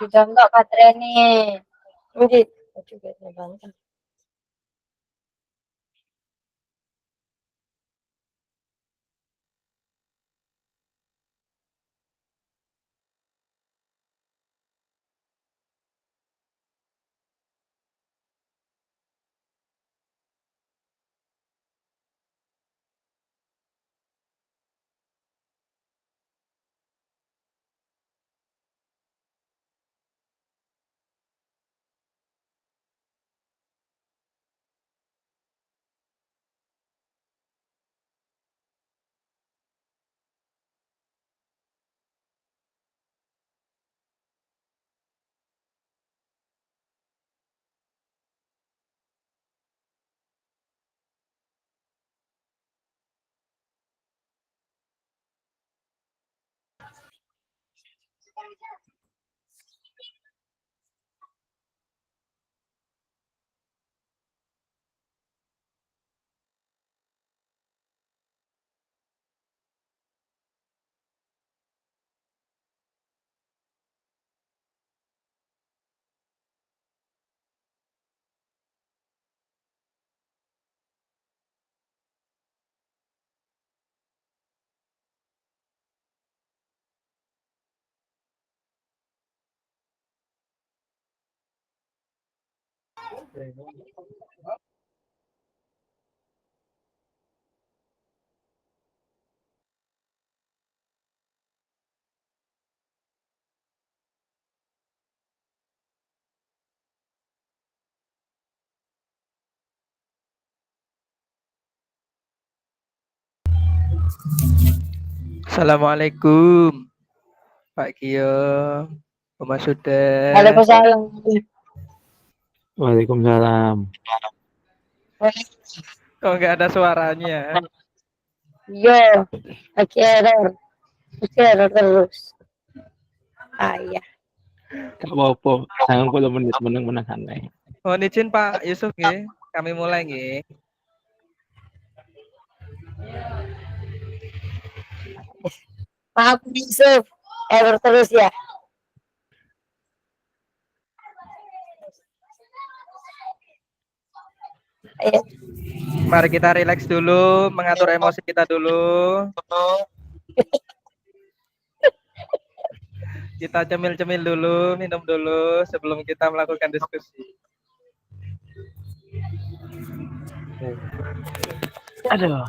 Dicontoh baterainya. Ini juga banget. Assalamualaikum Pak Kio, Oma sudah. Waalaikumsalam. Waalaikumsalam. Kok nggak ada suaranya? Yo, lagi error terus. Iya. Gak apa-apa, 90 menit menang aneh. Mohon izin Pak Yusuf nggih, kami mulai nggih. Maaf Yusuf, error terus ya. Ayo. Mari kita rileks dulu, mengatur emosi kita dulu. Kita cemil-cemil dulu, minum dulu sebelum kita melakukan diskusi. Aduh.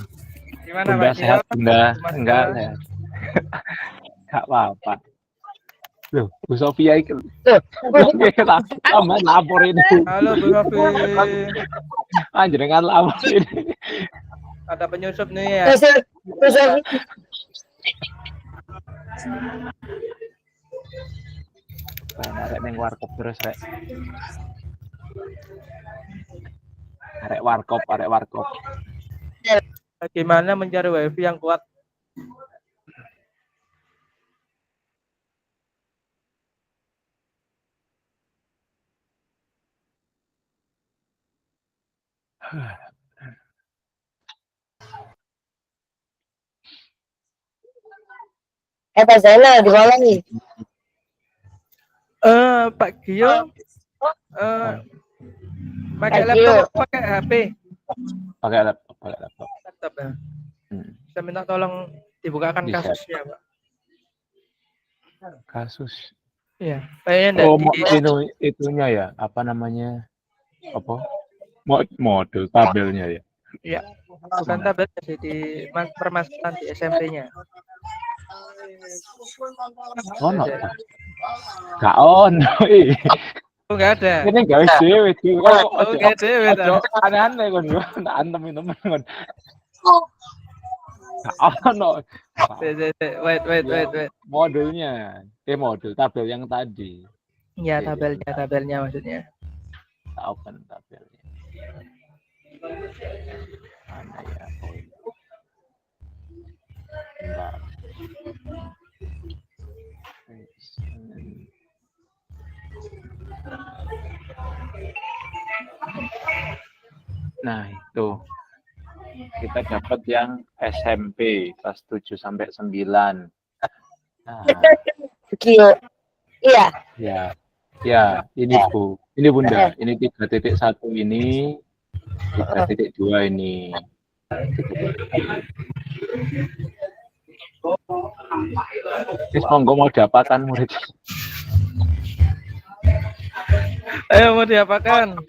Gimana Bunda Pak Kio? sehat, Bunda? Enggak sehat. Gak apa-apa. Loh, Bu Sofia itu. Tambah lapor ini. Halo Bu Sofi. Jenengan lapor ini. Ada penyusup nih ya. Yusuf. Arek neng warkop terus rek. Arek warkop. Bagaimana mencari wifi yang kuat? Pak Zainal di mana nih? Pak Gio, pakai Pak laptop Gio. atau pakai HP? Pakai laptop. Laptop ya. Saya minta tolong dibukakan Bisa. kasusnya Pak. Kasus. Iya, kayaknya Itunya ya, apa namanya? Apa? Model tabelnya ya. Iya, bukan tablet jadi permasalahan di SMP-nya. Ono. Gak ono. Oh, nggak ada. Ini guys dewe tuh. Oh, nggak ada. Aneh-aneh kan yo. Temen-temen kan. Gak ono. Wait. Modelnya. Model tabel yang tadi. Iya, tabelnya maksudnya. Tak open tabelnya. Mana ya? Bentar. Nah, itu. Kita dapat yang SMP kelas 7 sampai 9. Nah, Gio. Iya. ya. Ya, ini Bu. Ini Bunda. Ini 3.1 ini, 3.2 ini. Wis monggo mau diapakan murid? Ayo mau diapakan?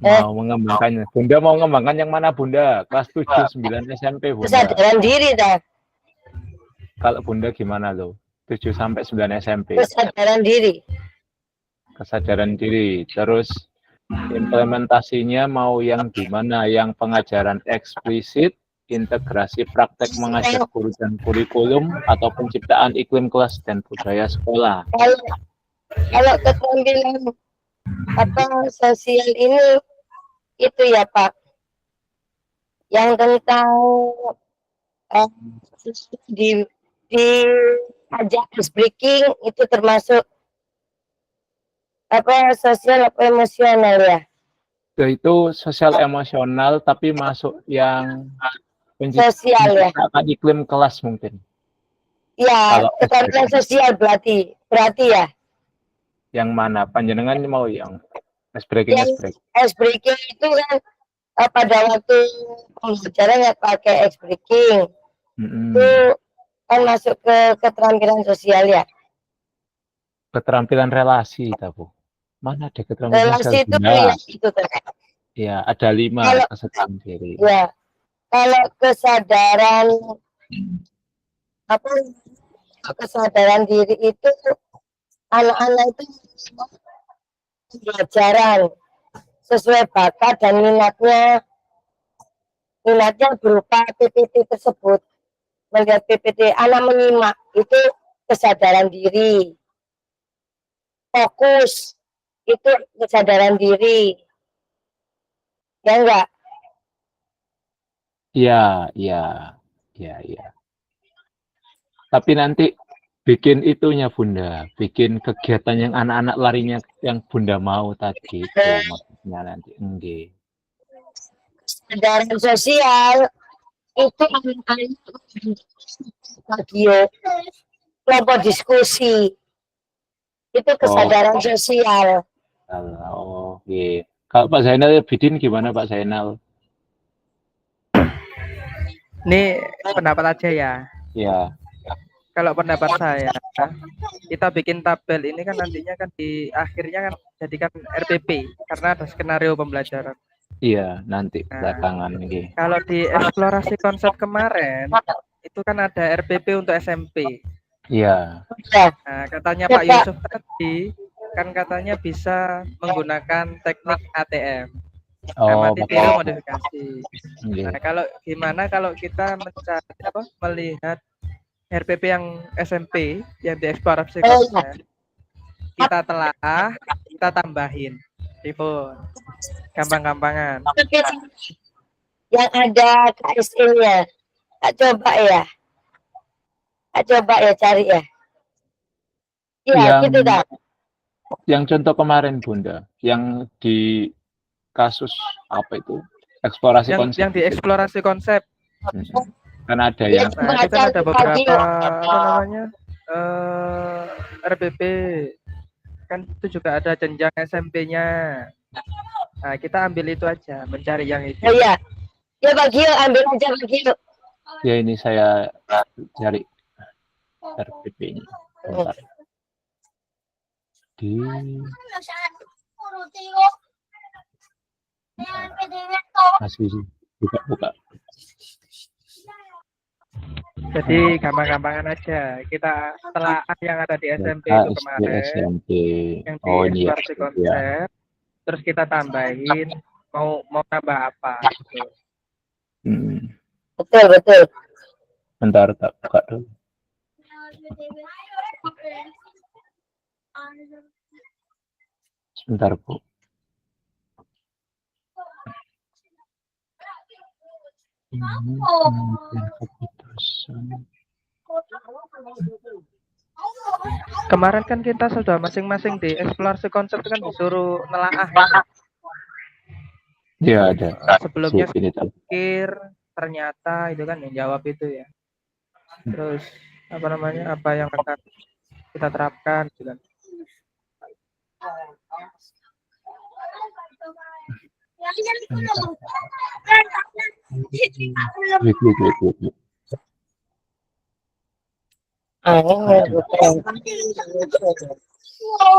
Mau mengembangkannya. Bunda mau mengembangkan yang mana Bunda? Kelas 7, 9 SMP Bunda. Kesadaran diri dah. Kalau Bunda gimana loh? 7 sampai 9 SMP. Kesadaran diri. Kesadaran diri. Terus implementasinya mau yang gimana? Yang pengajaran eksplisit, integrasi praktek mengajar guru dan kurikulum, atau penciptaan iklim kelas dan budaya sekolah? Kalau keterampilan sosial ini itu ya Pak, yang tentang di ajak ice breaking itu termasuk sosial emosional ya. Itu sosial emosional tapi masuk yang Sosial ya. penciptaan iklim kelas mungkin. Ya, Kalau keterampilan sosial berarti ya. Yang mana? Panjenengan mau yang ice breaking? Ice breaking itu kan pada waktu pembelajaran ya pakai ice breaking. Itu kan masuk ke keterampilan sosial ya. Keterampilan relasi, Bu. Mana ada keterampilan relasi sosial? Itu ya, itu kan. Ya, ada 5 kesadaran diri. Ya, kalau kesadaran kesadaran diri itu anak-anak itu pelajaran sesuai bakat dan minatnya berupa PPT tersebut. Melihat PPT, anak menyimak itu kesadaran diri. Fokus itu kesadaran diri. Ya enggak? Iya. Tapi nanti bikin itunya Bunda, bikin kegiatan yang anak-anak larinya yang Bunda mau tadi itu maksudnya nanti enggak. Kesadaran sosial itu kelompok diskusi itu kesadaran sosial. Oh, iya. Kalau Pak Zainal Bidin gimana Pak Zainal? Ini pendapat aja ya. Ya. Kalau pendapat saya, kita bikin tabel ini kan nantinya kan di akhirnya kan jadikan RPP karena ada skenario pembelajaran. Iya, nanti belakangan ini. Kalau di eksplorasi konsep kemarin itu kan ada RPP untuk SMP. Iya. Nah, katanya Pak Yusuf tadi kan katanya bisa menggunakan teknik ATM. Amati tiru modifikasi. Nah, kalau gimana kalau kita melihat RPP yang SMP yang dieksplorasi konsep, kita telah kita tambahin tipe gampang-gampangan yang ada KSL-nya. Coba ya cari ya. Iya, gitu dah. Yang contoh kemarin Bunda, yang di kasus apa itu? Eksplorasi konsep. Yang dieksplorasi konsep. Kan ada yang itu kan ada beberapa RPP kan itu juga ada jenjang SMP-nya. Nah, kita ambil itu aja, mencari yang itu. Oh iya. Ya Pak Gio, ambil aja Pak Gio. Ya ini saya cari RPP-nya. Bentar. Masih buka. Jadi gampang-gampangan aja. Kita telah yang ada di SMP itu kemarin. Yang di eksplorasi konsep. Terus kita tambahin mau tambah apa gitu. Betul. Bentar, tak buka dulu. Sebentar, Bu. Kemarin kan kita sudah masing-masing di eksplorasi konsep kan disuruh nelaah ya. Iya ada. Sebelumnya pikir ternyata itu kan yang jawab itu ya. Terus apa yang akan kita terapkan gitu kan. Wait.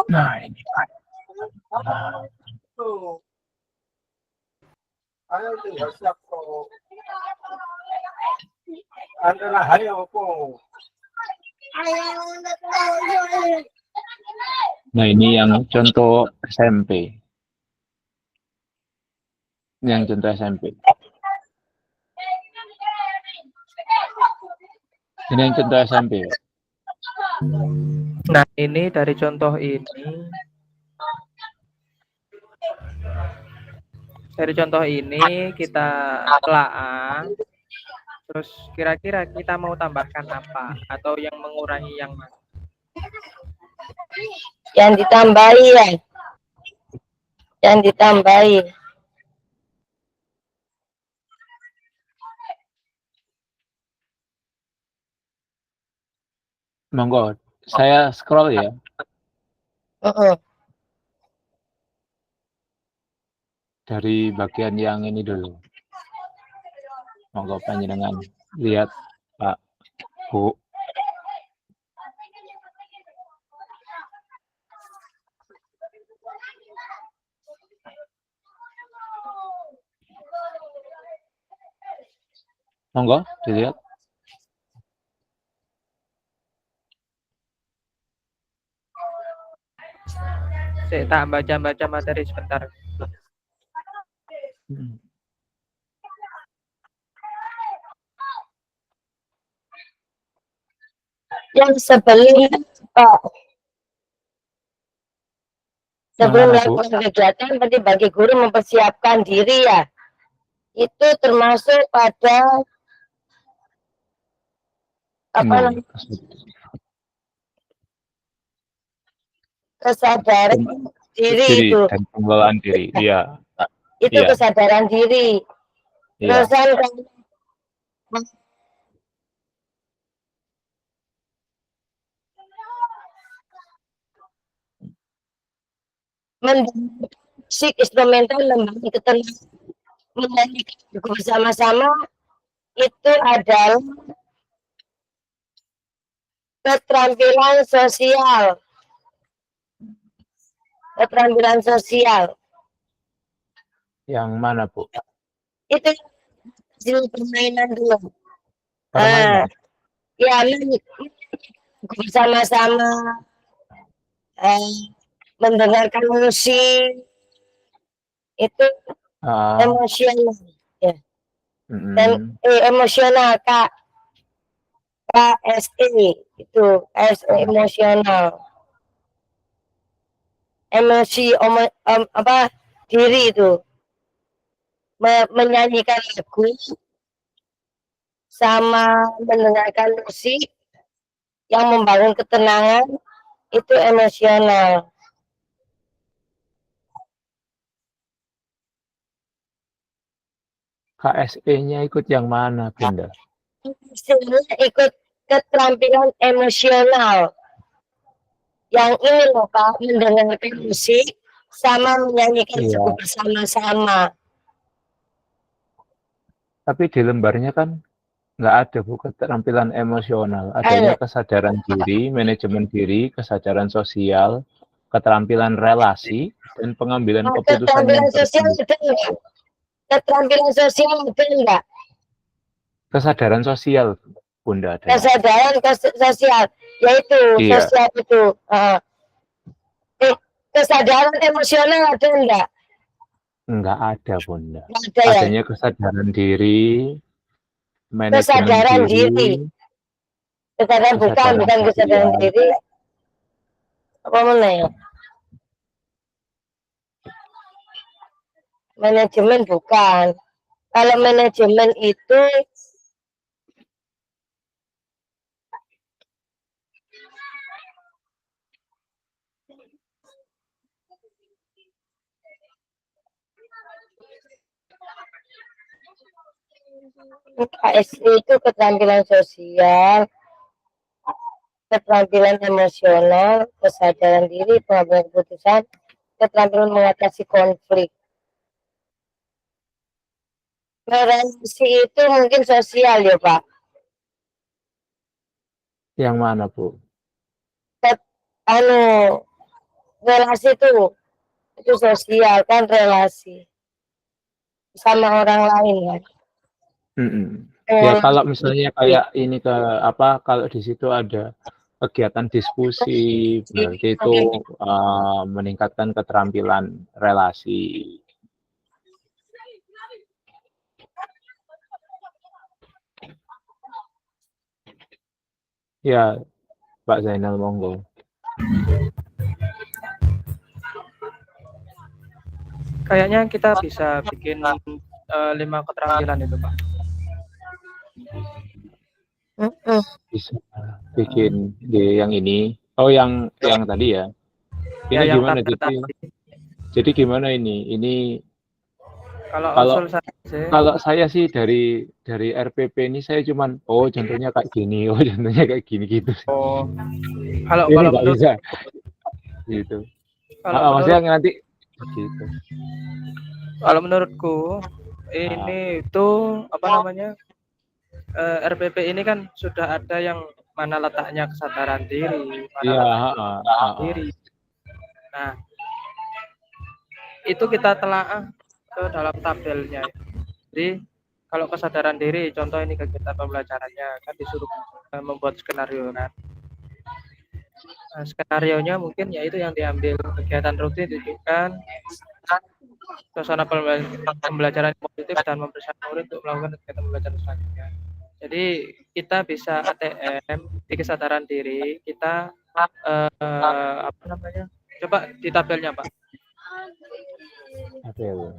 Nah, ini. Nah, ini yang contoh SMP. Yang contoh SMP. Ini yang contoh SMP. Nah, ini dari contoh ini. Dari contoh ini kita telaah. Terus kira-kira kita mau tambahkan apa atau yang mengurangi yang mana? Yang ditambahi ya. Yang ditambahi. Monggo, saya scroll ya. Dari bagian yang ini dulu. Monggo panjenengan lihat Pak, Bu. Monggo dilihat. Saya tak baca materi sebentar. Yang sebelum Pak, sebelum melakukan kegiatan berarti bagi guru mempersiapkan diri ya. Itu termasuk pada apa namanya? Kesadaran diri itu. Dan pengelolaan diri. Iya. Itu kesadaran diri. Terus musik instrumental membangun ketenangan, menyanyikan bersama-sama itu adalah keterampilan sosial. Keterampilan sosial. Yang mana, Bu? Itu hasil permainan dulu. Permainan. Ya, bersama-sama mendengarkan musik itu emosional ya. Dan emosional KSE itu KSE emosional. Emosi apa diri itu menyanyikan lagu sama mendengarkan musik yang membangun ketenangan itu emosional. KSE-nya ikut yang mana, Bunda? Ikut keterampilan emosional. Yang ini loh Pak, mendengarkan musik sama menyanyikan lagu bersama-sama. Tapi di lembarnya kan nggak ada Bu keterampilan emosional. Adanya kesadaran diri, manajemen diri, kesadaran sosial, keterampilan relasi, dan pengambilan keputusan. Keterampilan sosial ada enggak? Keterampilan sosial ada enggak? Kesadaran sosial, Bunda, ada. Kesadaran sosial, yaitu sosial itu. Kesadaran emosional ada enggak? Enggak ada, Bunda. Ada, adanya kesadaran diri, kesadaran diri. Kesadaran bukan kesadaran diri. Apa mana ya? Manajemen bukan. Kalau manajemen itu KSI itu keterampilan sosial, keterampilan emosional, kesadaran diri, pengambilan keputusan, keterampilan mengatasi konflik. Relasi itu mungkin sosial ya Pak. Yang mana Bu? Relasi itu sosial kan, relasi sama orang lain kan. Ya kalau misalnya kayak ini kalau di situ ada kegiatan diskusi, berarti itu meningkatkan keterampilan relasi. Ya, Pak Zainal, monggo. Kayaknya kita bisa bikin 5 keterampilan itu Pak. Bisa bikin di yang ini. Oh, yang tadi ya. Ini ya, gimana jadi gimana ini? Ini kalau saya sih dari RPP ini saya cuman contohnya kayak gini, contohnya kayak gini gitu. Kalau nggak bisa gitu. Maksudnya nanti gitu. Kalau menurutku ini itu RPP ini kan sudah ada yang mana letaknya kesadaran diri, diri. Nah, itu kita telaah ke dalam tabelnya. Jadi kalau kesadaran diri, contoh ini kegiatan pembelajarannya kan disuruh membuat skenario kan. Nah, skenarionya mungkin yaitu yang diambil kegiatan rutin itu kan suasana pembelajaran positif dan mempersiapkan murid untuk melakukan kegiatan pembelajaran selanjutnya. Jadi kita bisa ATM di kesadaran diri, kita coba di tabelnya Pak. Tabel.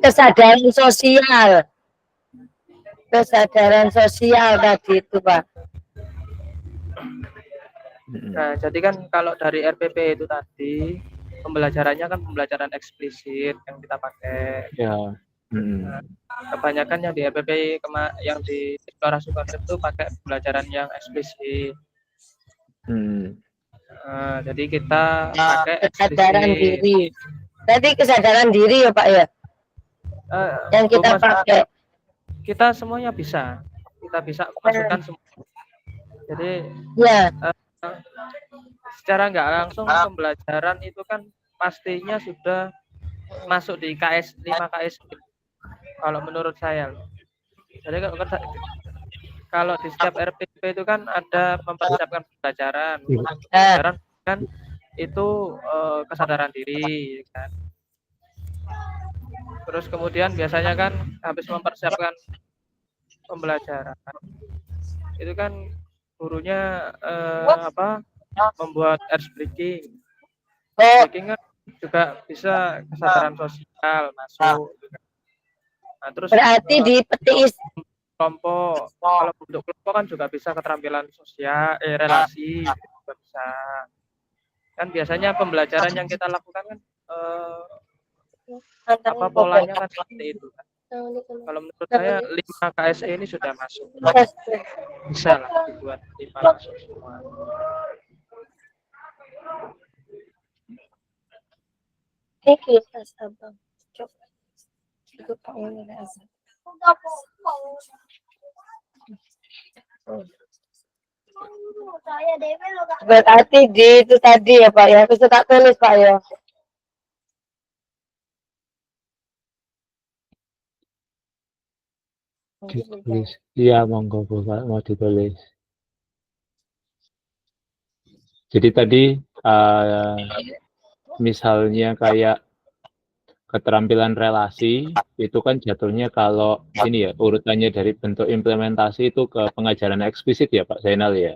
Kesadaran sosial tadi itu Pak. Nah, jadi kan kalau dari RPP itu tadi pembelajarannya kan pembelajaran eksplisit yang kita pakai. Ya. Kebanyakan yang di RPP yang di eksplorasi konsep itu pakai pembelajaran yang eksplisit. Jadi kita pakai kesadaran diri. Tadi kesadaran diri ya Pak ya. Yang kita pakai. Kita semuanya bisa. Kita bisa masukkan semua. Jadi secara nggak langsung pembelajaran itu kan pastinya sudah masuk di 5 KS. Kalau menurut saya. Jadi kalau di setiap RPP itu kan ada mempersiapkan pembelajaran. Pembelajaran kan itu kesadaran diri kan. Terus kemudian biasanya kan habis mempersiapkan pembelajaran itu kan gurunya membuat ice breaking. Breaking kan juga bisa kesadaran sosial masuk. Nah, terus berarti di peti kelompok. Kalau bentuk kelompok kan juga bisa keterampilan sosial, relasi juga bisa. Kan biasanya pembelajaran yang kita lakukan kan polanya kan seperti itu kan. Kalau menurut saya 5 KSE ini sudah masuk. Bisa lah dibuat 5 masuk semua. Ini kita sabar. Coba. Itu Pak ini rasa. Berarti di itu tadi ya Pak ya. Bisa tak tulis Pak ya. Ditulis. Iya, monggo Bapak mau ditulis. Jadi tadi misalnya kayak keterampilan relasi itu kan jatuhnya kalau ini ya urutannya dari bentuk implementasi itu ke pengajaran eksplisit ya Pak Zainal ya.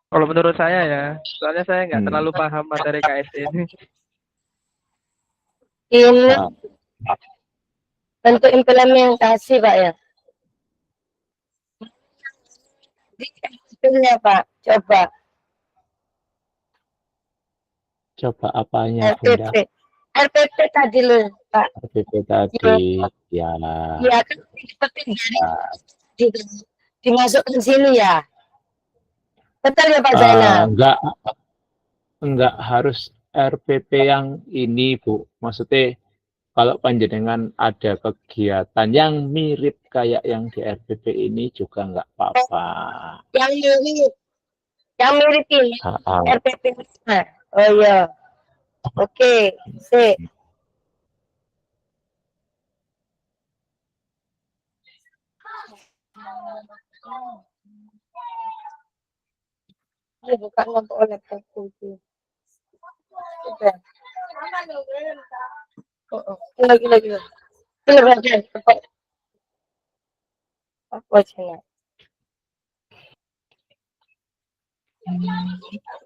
Kalau menurut saya ya, soalnya saya nggak terlalu paham materi KS ini. Ini bentuk implementasi Pak ya. Hasilnya Pak, coba apanya Bunda? RPP tadi loh Pak. RPP tadi ya. Iya kan seperti dimasukkan sini ya. Betul ya Pak Zainal? Enggak harus RPP yang ini Bu. Maksudnya kalau panjenengan ada kegiatan yang mirip kayak yang di RPP ini juga enggak apa-apa. Yang mirip ini RPP. Oh iya. Oke, sip. Ini bukan untuk laptopku itu. Sudah. Gila. Apa sih?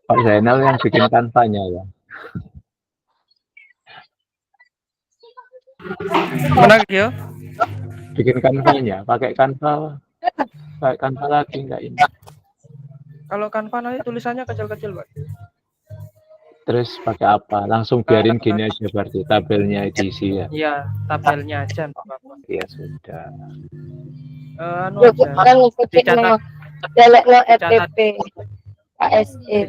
Pak Zainal yang bikin kanvanya ya. Mana Gio? Bikin kanvanya, pakai kanva lagi enggak ini? Kalau kanva nanti tulisannya kecil-kecil Pak. Terus pakai apa? Langsung biarin gini aja berarti tabelnya diisi ya. Iya, tabelnya aja Pak. Ya sudah. Dicatat Delekno RTP ASE.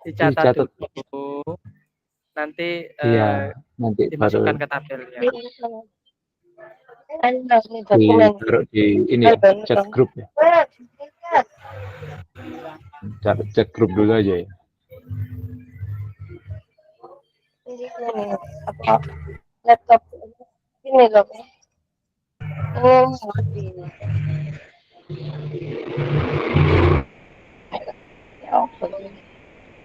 Dicatat dulu. Nanti nanti dimasukkan baru ke tabelnya. Taruh di ini ya, chat grup ya. Chat grup dulu aja ya. Laptop ini loh.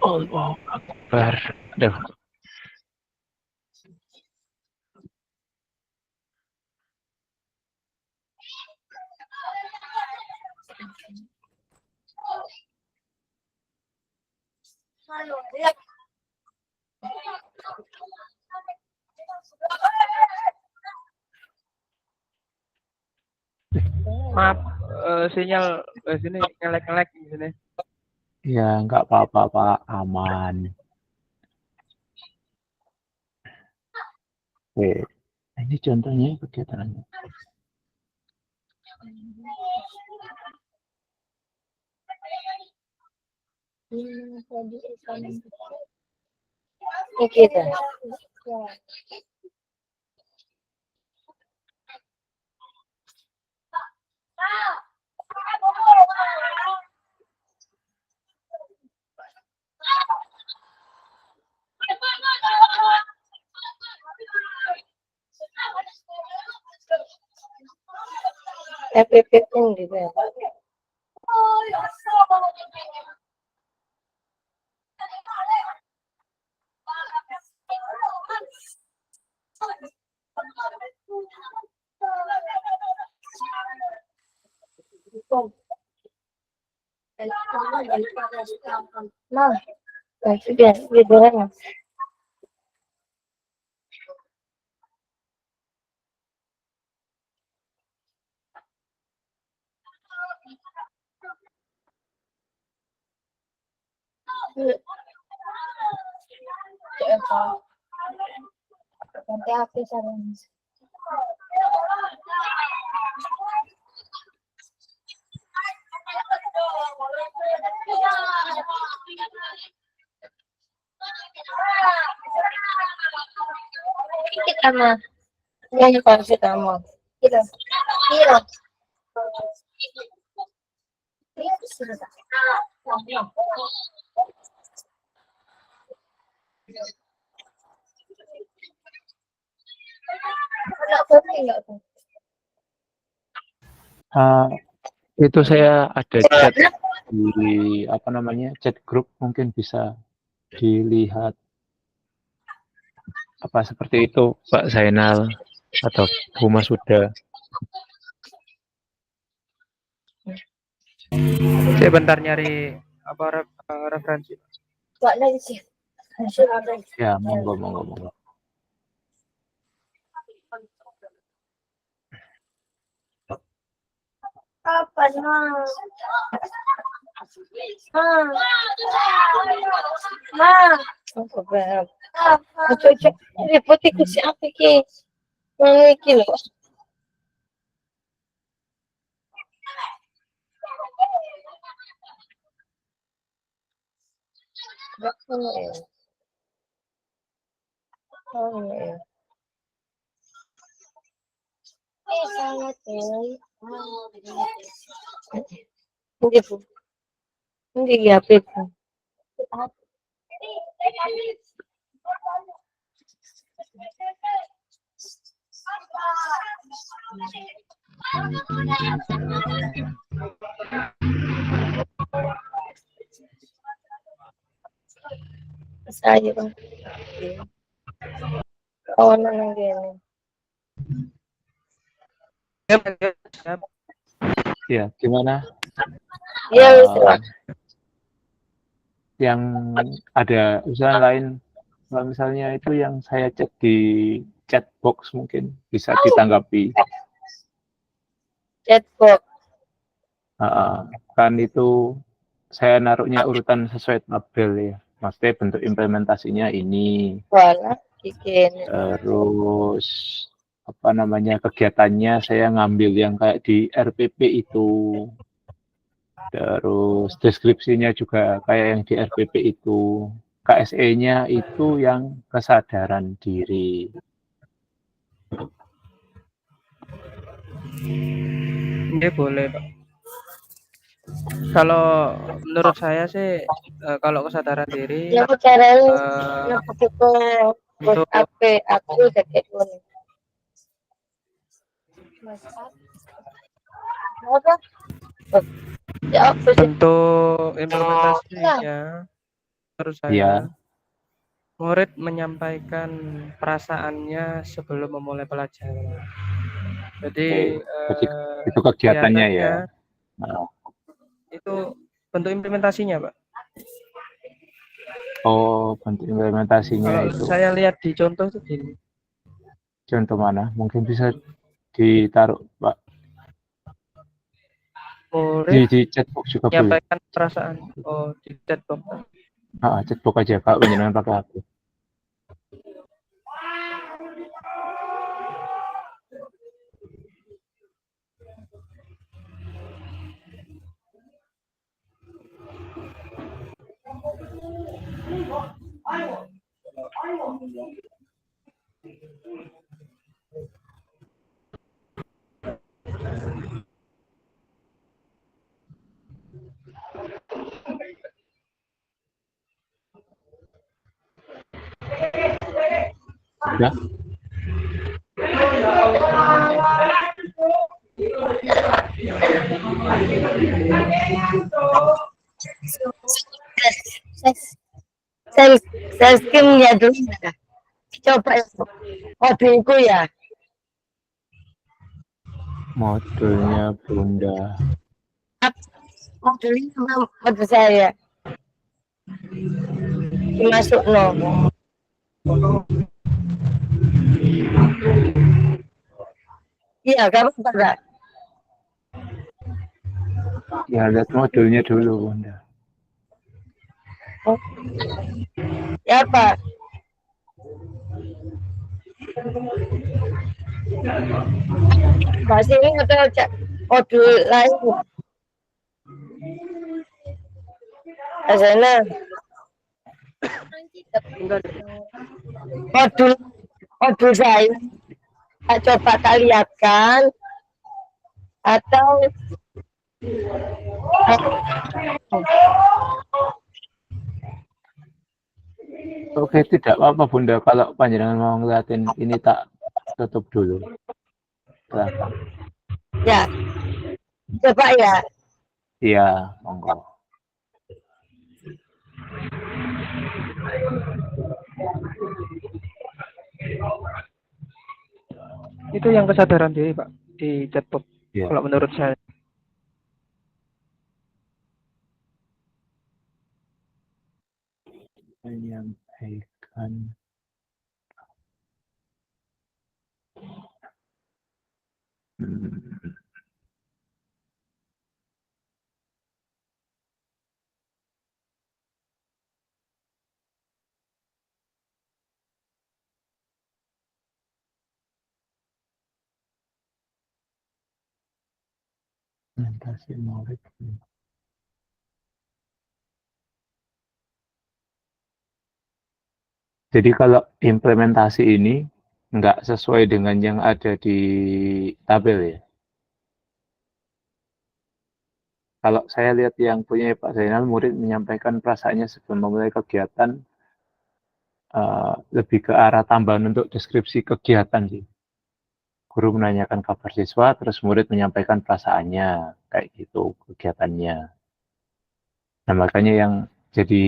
Allah Akbar. Aduh. Maaf, sinyal sini ngelek-ngelek di sini. Ya, nggak apa-apa, Pak. Aman. Oke. Ini contohnya kegiatannya. Kita. FPP pun juga. Nah, sudah, videonya. Nanti aku saran. Kita mah, yang pasti kamu. Kita. Itu saya ada chat di apa namanya chat grup, mungkin bisa dilihat apa seperti itu Pak Zainal atau Bu Masuda. Saya bentar nyari referensi? Ya, monggo, monggo, monggo. Apa nah? Cocok repot iki siapa iki? Ngono iki lho. Hindi po. Hindi yapit. Saya bang. Kawan na lang ganyan. Ya, gimana? Iya, Yang ada usaha lain, kalau misalnya itu yang saya cek di chat box mungkin bisa ditanggapi. Chatbox. Kan itu saya naruhnya urutan sesuai tabel ya. Maksudnya bentuk implementasinya ini. Wala, bikin. Terus apa namanya kegiatannya saya ngambil yang kayak di RPP itu. Terus deskripsinya juga kayak yang di RPP itu. KSE-nya itu yang kesadaran diri. Iya boleh Pak. Kalau menurut saya sih kalau kesadaran diri Ya caranya begitu untuk aku udah kayak gini. Apa? Ya apa sih? bentuk implementasinya menurut saya Iya. murid menyampaikan perasaannya sebelum memulai pelajaran. Jadi Itu kegiatannya ya. Itu bentuk implementasinya, Pak. Oh, bentuk implementasinya Kalau itu. saya lihat di contoh itu gini. Contoh mana? Mungkin bisa ditaruh, Pak. Murid Di chatbox juga boleh. menyampaikan perasaan. Oh, di chatbox. Chatbox aja, Kak. Penjenengan pakai HP. Udah? Saya skimnya dulu ya. Coba mobilku ya. Modulnya Bunda. Modulnya sama modul saya. Masuk no. Iya, kamu pada. Ya, lihat modulnya dulu, Bunda. Ya, Pak. Bahasa ini atau modul lain? Sana. Modul saya. Coba tak lihatkan atau Oke, tidak apa-apa Bunda. Kalau panjenengan mau ngeliatin ini tak tutup dulu. Silahkan. Ya, coba ya. Iya, monggo. Itu yang kesadaran diri, Pak, di chatbox. Ya. Kalau menurut saya. Kebiasaan. Implementasi murid. Jadi kalau implementasi ini nggak sesuai dengan yang ada di tabel ya. Kalau saya lihat yang punya Pak Zainal, murid menyampaikan perasaannya sebelum memulai kegiatan lebih ke arah tambahan untuk deskripsi kegiatan sih. Guru menanyakan kabar siswa, terus murid menyampaikan perasaannya, kayak gitu kegiatannya. Nah makanya yang jadi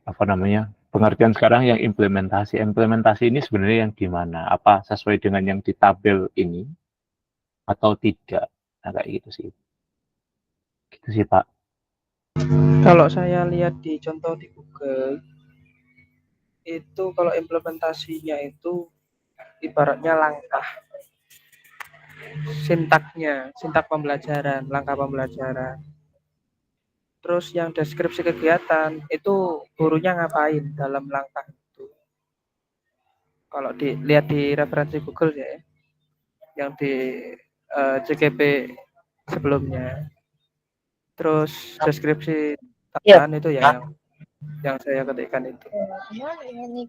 apa namanya pengertian sekarang yang implementasi. Implementasi ini sebenarnya yang gimana? Apa sesuai dengan yang di tabel ini atau tidak? Nah kayak gitu sih. Gitu sih Pak. Kalau saya lihat di contoh di Google, itu kalau implementasinya itu ibaratnya langkah sintak pembelajaran, langkah pembelajaran. Terus yang deskripsi kegiatan itu gurunya ngapain dalam langkah itu. Kalau dilihat di referensi Google ya, yang di CGP sebelumnya. Terus deskripsi tambahan itu ya yang saya ketikkan itu.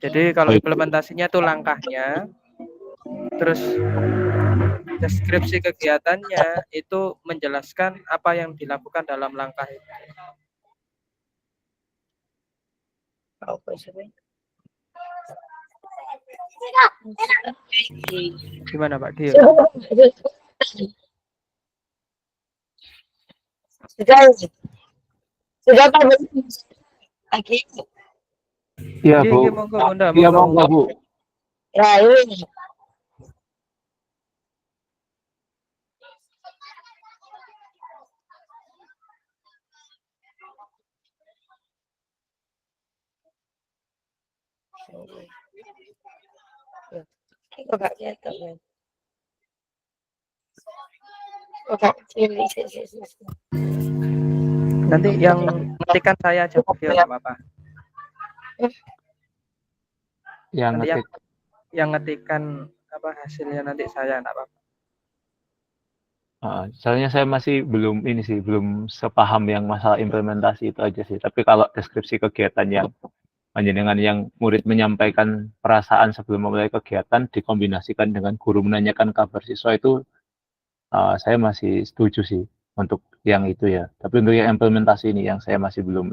Jadi kalau implementasinya itu langkahnya, terus deskripsi kegiatannya itu menjelaskan apa yang dilakukan dalam langkah itu. Gimana Pak Dio? Sudah Pak lagi. Iya Bu. Monggo Bunda, Iya monggo Bu. Ya ini. Nanti yang ketikan saya aja Pak Dio, nggak apa-apa. Yang ngetikan apa hasilnya nanti saya nggak apa-apa. Soalnya saya masih belum sepaham yang masalah implementasi itu aja sih. Tapi kalau deskripsi kegiatan yang panjenengan yang murid menyampaikan perasaan sebelum memulai kegiatan dikombinasikan dengan guru menanyakan kabar siswa itu saya masih setuju sih untuk yang itu ya. Tapi untuk yang implementasi ini yang saya masih belum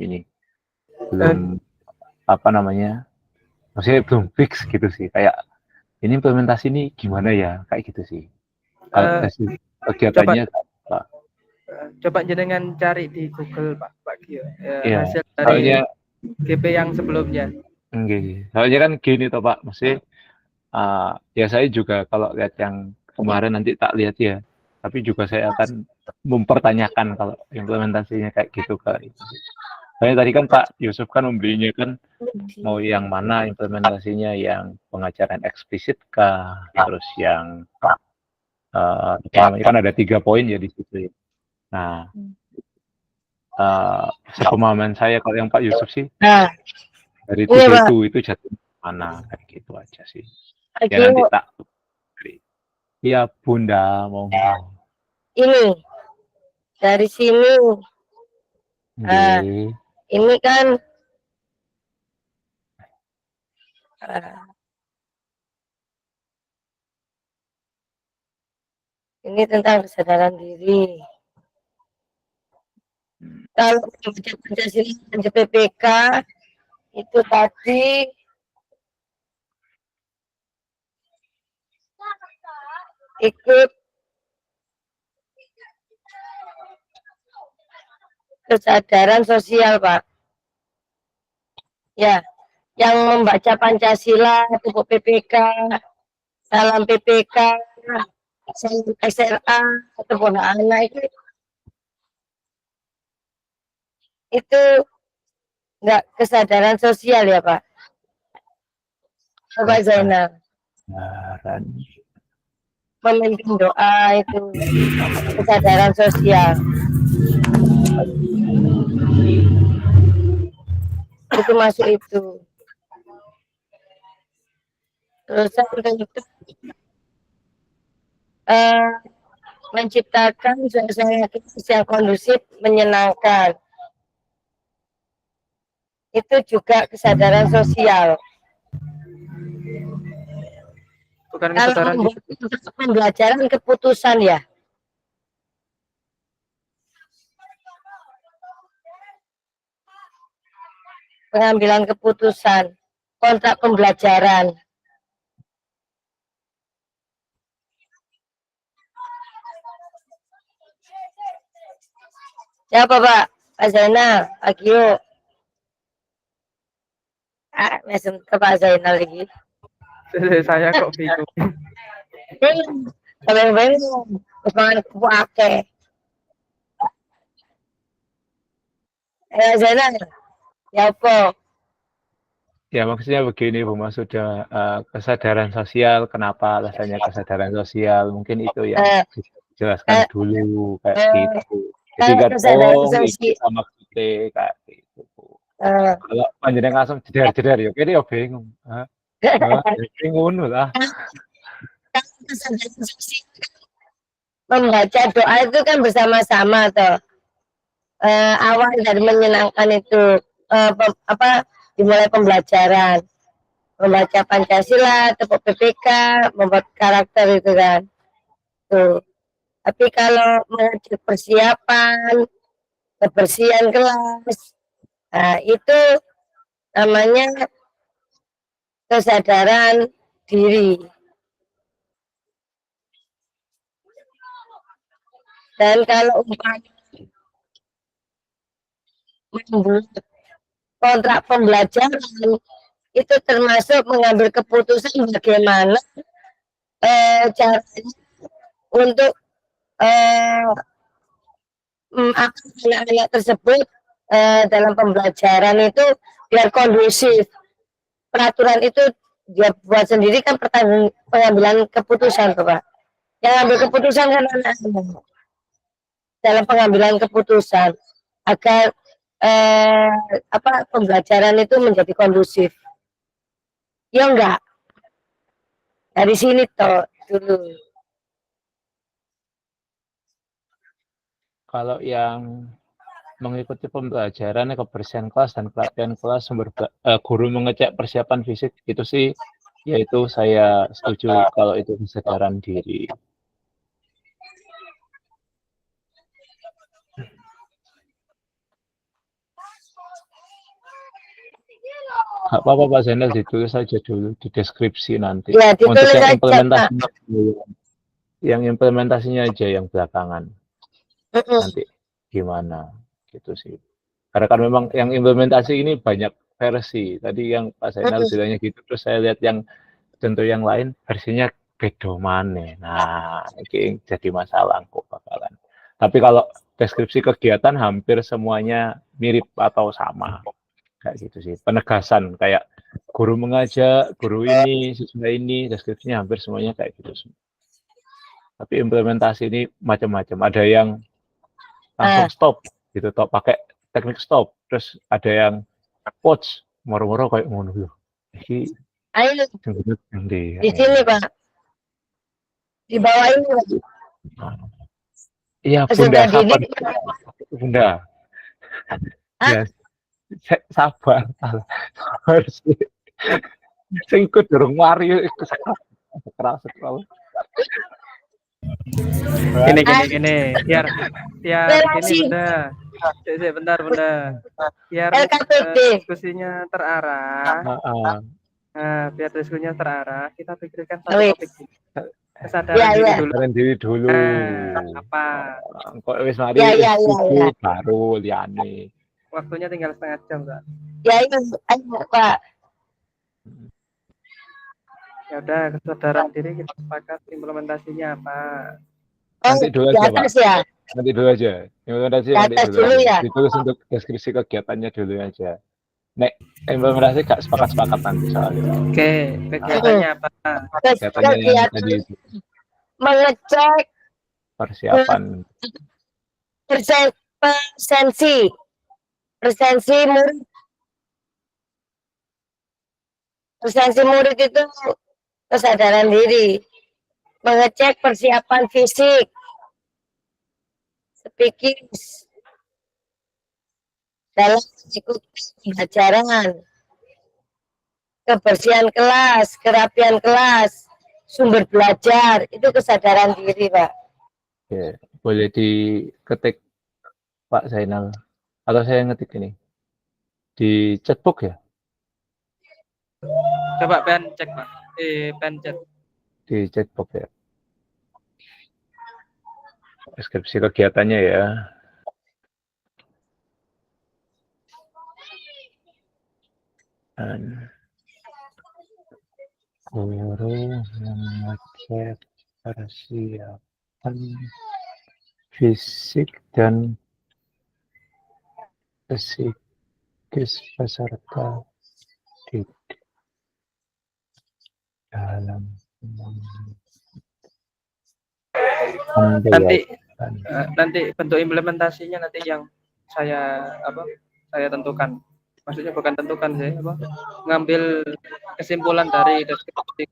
apa namanya, maksudnya belum fix gitu sih. Kayak ini implementasi ini gimana ya, kayak gitu sih. Kalau kegiatannya coba jenengan cari di Google Pak Gio hasil dari soalnya, GP yang sebelumnya. Soalnya kan gini toh Pak, mesti ya saya juga kalau lihat yang kemarin nanti tak lihat ya, tapi juga saya akan mempertanyakan kalau implementasinya kayak gitu kali. Soalnya tadi kan Pak Yusuf kan membelinya kan mau yang mana implementasinya, yang pengajaran eksplisit kah, terus yang kan ada 3 poin ya di situ ya. Nah, sepemahaman saya kalau yang Pak Yusuf sih dari 7 itu jatuh mana kayak gitu aja sih. Ya nanti tak. Iya Bunda, monggo. Ini dari sini. Ini kan ini tentang kesadaran diri. Kalau membaca Pancasila dan PPK itu tadi ikut kesadaran sosial Pak. Ya, yang membaca Pancasila, tubuh PPK, salam PPK, SRA, atau anak itu enggak kesadaran sosial ya Pak? Bapak Zainal. Kesadaran. Memimpin doa itu kesadaran sosial. Itu masuk itu. Terus itu menciptakan suasana yang kondusif, menyenangkan. Itu juga kesadaran sosial. Bukan Kalau kesadaran pembelajaran keputusan ya. Pengambilan keputusan, kontrak pembelajaran. Siapa Pak? Pak Zainal, Pak Gio. Mesem ke Pak Zainal lagi. Saya kok bingung. Bingung. Semangat kupu ake. Zainal, ya apa? Ya maksudnya begini Bu Mas, sudah kesadaran sosial, kenapa alasannya kesadaran sosial, mungkin itu yang dijelaskan dulu kayak gitu. Jadi kan iki sama kita kayak gitu Bu. Kalau panjenengan langsung jeder-jeder ya kene ya bingung. Bingung lah. Membaca doa itu kan bersama-sama toh. Awal dari menyenangkan itu dimulai pembelajaran, membaca Pancasila, tepuk PPK, membuat karakter itu kan. Tuh. Tapi kalau mengecek persiapan, kebersihan kelas, nah itu namanya kesadaran diri. Dan kalau umpamanya membuat kontrak pembelajaran itu termasuk mengambil keputusan bagaimana caranya untuk anak-anak tersebut dalam pembelajaran itu biar kondusif. Peraturan itu dia buat sendiri kan pengambilan keputusan Pak. Yang ambil keputusan kan anak-anak dalam pengambilan keputusan agar pembelajaran itu menjadi kondusif. Ya enggak? Dari sini toh dulu. Kalau yang mengikuti pembelajaran, kebersihan kelas dan pelatihan kelas, guru mengecek persiapan fisik, itu sih, yaitu saya setuju kalau itu kesadaran diri. Gak apa-apa Pak Zainal, ditulis saja dulu di deskripsi nanti. Ya, untuk yang implementasinya, yang implementasinya aja yang belakangan. Nanti gimana gitu sih. Karena kan memang yang implementasi ini banyak versi. Tadi yang Pak Zainal bilangnya gitu, terus saya lihat yang contoh yang lain versinya beda mana. Nah, ini jadi masalah kok bakalan. Tapi kalau deskripsi kegiatan hampir semuanya mirip atau sama. Kayak gitu sih. Penegasan kayak guru mengajak, guru ini, siswa ini, deskripsinya hampir semuanya kayak gitu semua. Tapi implementasi ini macam-macam. Ada yang langsung stop gitu, pakai teknik stop. Terus ada yang pause, moro-moro kayak ngono lho. Iki ayo di sini Pak. Di bawah ini. Iya, Bunda, sabar. Bunda. Ya, sabar. Harus sing ikut durung mari keras sekali. Gini, biar ini Bunda. Bentar Bunda. Biar diskusinya terarah. Nah, biar diskusinya terarah, kita pikirkan satu topik. Kesadaran diri dulu. Apa? Kok wis mari baru liane. Waktunya tinggal setengah jam, Kak. Ya itu Pak. Ya udah, kesadaran diri kita sepakat implementasinya apa? Nanti dulu aja, Pak. Ya? Nanti dulu aja. Implementasi nanti dulu. Ya? Ditulis untuk deskripsi kegiatannya dulu aja. Nek Implementasi gak sepakat-sepakat nanti soalnya. Oke, kegiatannya apa? Kegiatannya yang tadi itu, mengecek persiapan. presensi murid. Presensi murid itu kesadaran diri, mengecek persiapan fisik, speaking dalam mengikuti pembelajaran, kebersihan kelas, kerapian kelas, sumber belajar, itu kesadaran diri, Pak. Oke, boleh diketik Pak Zainal, atau saya ngetik ini di chatbox ya? Coba pen cek Pak. Pen chat. Di chatbox ya. Deskripsi kegiatannya ya. Dan guru mengecek persiapan fisik dan psikis peserta didik dalam nanti bentuk implementasinya nanti yang saya tentukan. Maksudnya bukan tentukan sih, ngambil kesimpulan dari deskripsi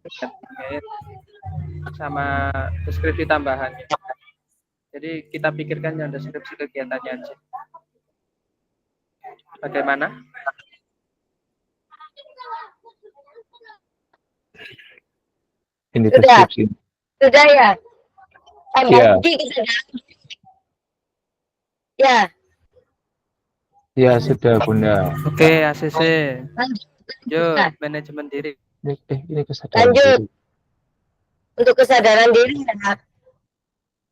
sama deskripsi tambahannya. Jadi kita pikirkan yang deskripsi kegiatannya aja. Bagaimana? Ini deskripsi. Sudah ya? Iya. Ya. Ya sudah Bunda. Oke, ACC. Lanjut, manajemen diri. Ini kesadaran lanjut. diri. Untuk kesadaran diri ya.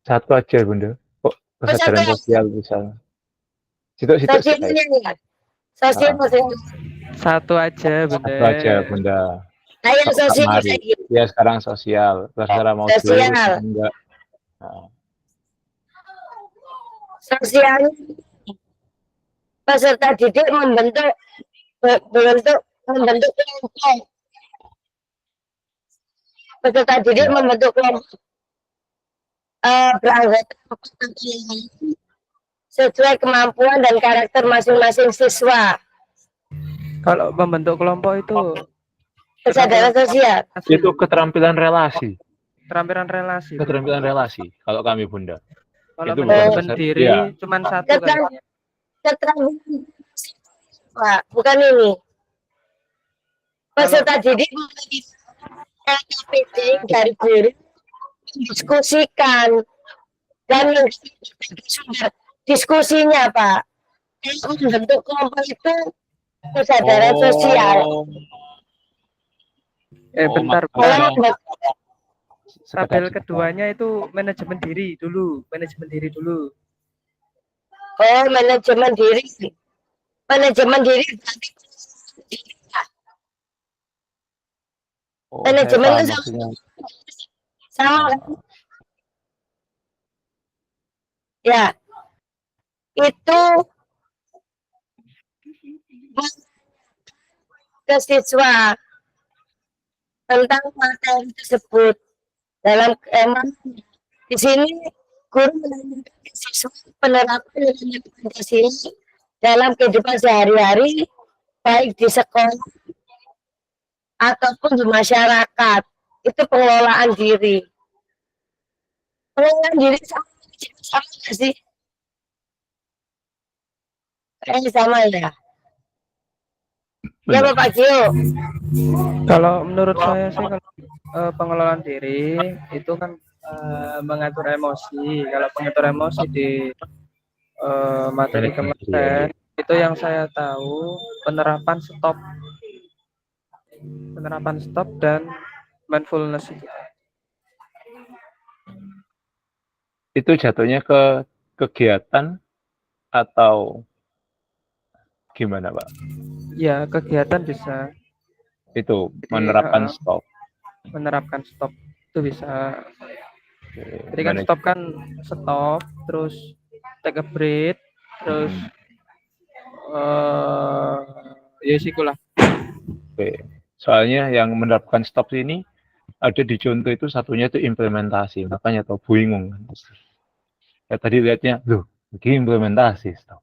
Satu aja Bunda. Kok kesadaran sosial misalnya. Situ Sosialnya ya. Sosial. Satu aja Bunda. Satu aja Bunda. Nah, yang sosial lagi. Ya sekarang sosial. Terserah mau sosial. Enggak. Nah. Sosial. Peserta didik membentuk kelompok. Peserta didik membentuk kelompok beranggota sesuai kemampuan dan karakter masing-masing siswa. Kalau membentuk kelompok itu kesadaran sosial. Itu keterampilan relasi. Keterampilan relasi. Kalau kami Bunda. Kalau manajemen diri ya. Cuma satu kayaknya. Keterampilan Pak, bukan ini. Peserta didik LKPD dari guru diskusikan dan diskusinya Pak. Bentuk kelompok itu kesadaran sosial. Bentar. Tabel keduanya itu manajemen diri dulu. Oh, manajemen diri. Manajemen diri. Manajemen itu sama kan? Ya. Itu ke siswa tentang materi tersebut. Dalam di sini guru menanyakan siswa penerapan nilai Pancasila dalam kehidupan sehari-hari, baik di sekolah ataupun di masyarakat. Itu pengelolaan diri. Pengelolaan diri sama nggak sih? Sama ya. Ya Bapak Gio. Kalau menurut saya sih pengelolaan diri itu kan mengatur emosi. Kalau mengatur emosi di materi kemarin itu yang saya tahu penerapan stop dan mindfulness itu jatuhnya ke kegiatan atau gimana Pak? Ya kegiatan bisa. Itu menerapkan stop. Menerapkan stop itu bisa. Jadi kan stop kan stop, terus take a breath, terus ya sikulah Oke. Soalnya yang menerapkan stop ini ada di contoh itu satunya itu implementasi, makanya tau bingung kan. Ya tadi lihatnya, loh, begini implementasi stop.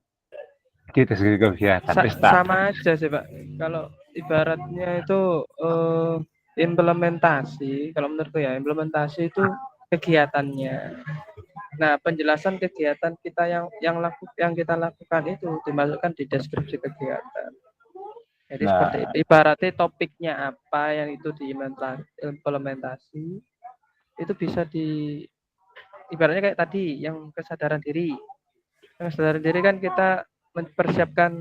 Kita segala kegiatan. Sama aja sih Pak. Kalau ibaratnya itu implementasi, kalau menurutku ya implementasi itu kegiatannya. Nah, penjelasan kegiatan kita yang kita lakukan itu dimasukkan di deskripsi kegiatan. Jadi seperti itu. Ibaratnya topiknya apa yang itu diimplementasi, itu bisa ibaratnya kayak tadi yang kesadaran diri. Yang kesadaran diri kan kita mempersiapkan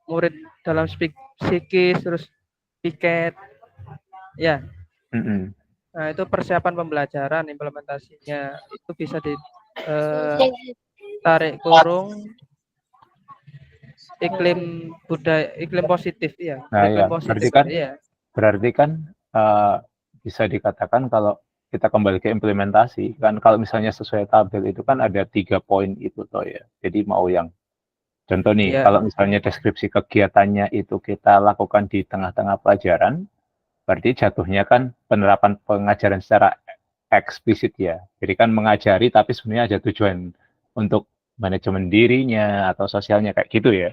murid dalam psikis, terus piket, ya. Nah, itu persiapan pembelajaran, implementasinya itu bisa ditarik kurung iklim budaya, iklim positif ya. Nah, iklim ya, positif berarti kan bisa dikatakan kalau kita kembali ke implementasi kan, kalau misalnya sesuai tabel itu kan ada 3 poin itu toh ya. Jadi mau yang contoh nih, kalau misalnya deskripsi kegiatannya itu kita lakukan di tengah-tengah pelajaran, berarti jatuhnya kan penerapan pengajaran secara eksplisit ya. Jadi kan mengajari tapi sebenarnya ada tujuan untuk manajemen dirinya atau sosialnya kayak gitu ya.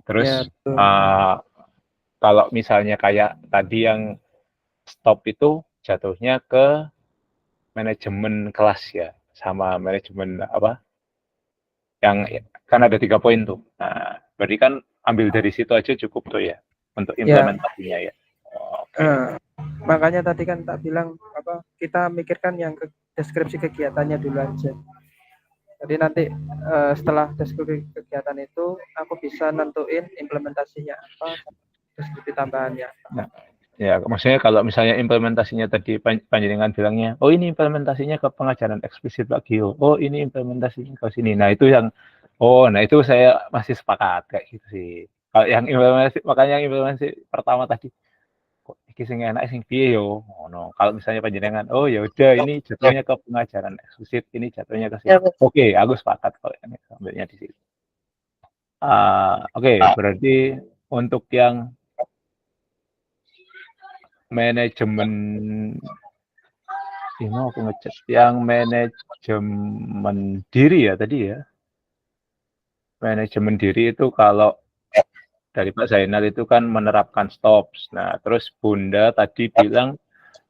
Terus kalau misalnya kayak tadi yang stop itu jatuhnya ke manajemen kelas ya, sama manajemen apa? Yang kan ada 3 poin tuh. Nah, berarti kan ambil dari situ aja cukup tuh ya untuk implementasinya ya. Makanya tadi kan tak bilang apa, kita mikirkan yang deskripsi kegiatannya dulu aja. Jadi nanti setelah deskripsi kegiatan itu aku bisa nentuin implementasinya apa, deskripsi tambahannya. Nah, ya maksudnya kalau misalnya implementasinya tadi panjenengan bilangnya, oh ini implementasinya ke pengajaran eksplisit Pak Gio, oh ini implementasinya ke sini. Nah itu yang, nah itu saya masih sepakat kayak gitu sih. Kalau yang implementasi, makanya yang implementasi pertama tadi, kok iki sing enak sing piye yo. No. Kalau misalnya panjenengan, oh ya udah ini jatuhnya ke pengajaran eksplisit, ini jatuhnya ke sini. Oke, aku sepakat kalau yang ambilnya di situ. Oke, berarti untuk yang manajemen ini mau aku ngecek yang manajemen diri ya tadi ya. Manajemen diri itu kalau dari Pak Zainal itu kan menerapkan stops. Nah, terus Bunda tadi bilang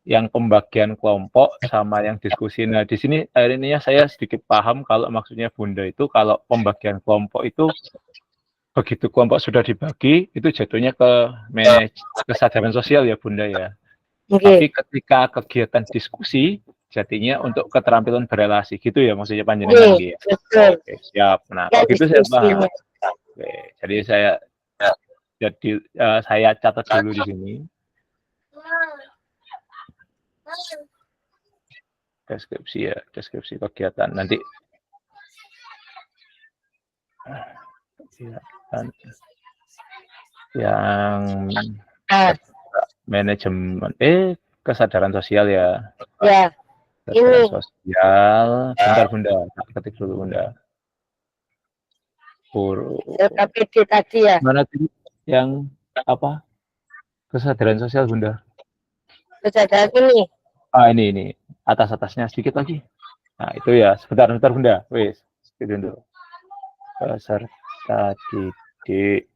yang pembagian kelompok sama yang diskusi. Nah, di sini akhirnya saya sedikit paham kalau maksudnya Bunda itu kalau pembagian kelompok itu begitu kelompok sudah dibagi itu jatuhnya ke kesadaran sosial ya Bunda ya. Tapi ketika kegiatan diskusi jadinya untuk keterampilan berelasi gitu ya maksudnya panjenengan gitu. Oke, siap. Nah, kalau gitu saya paham. Oke, jadi saya catat dulu di sini. Deskripsi kegiatan nanti yang manajemen kesadaran sosial ya. Ya. Kesadaran sosial. Bentar Bunda, ketik dulu Bunda. LKPD tadi ya. Mana tadi yang apa? Kesadaran sosial Bunda. Kesadaran ini. Ini atasnya sedikit lagi. Nah itu ya sebentar Bunda. Wes, itu dulu. Peserta didik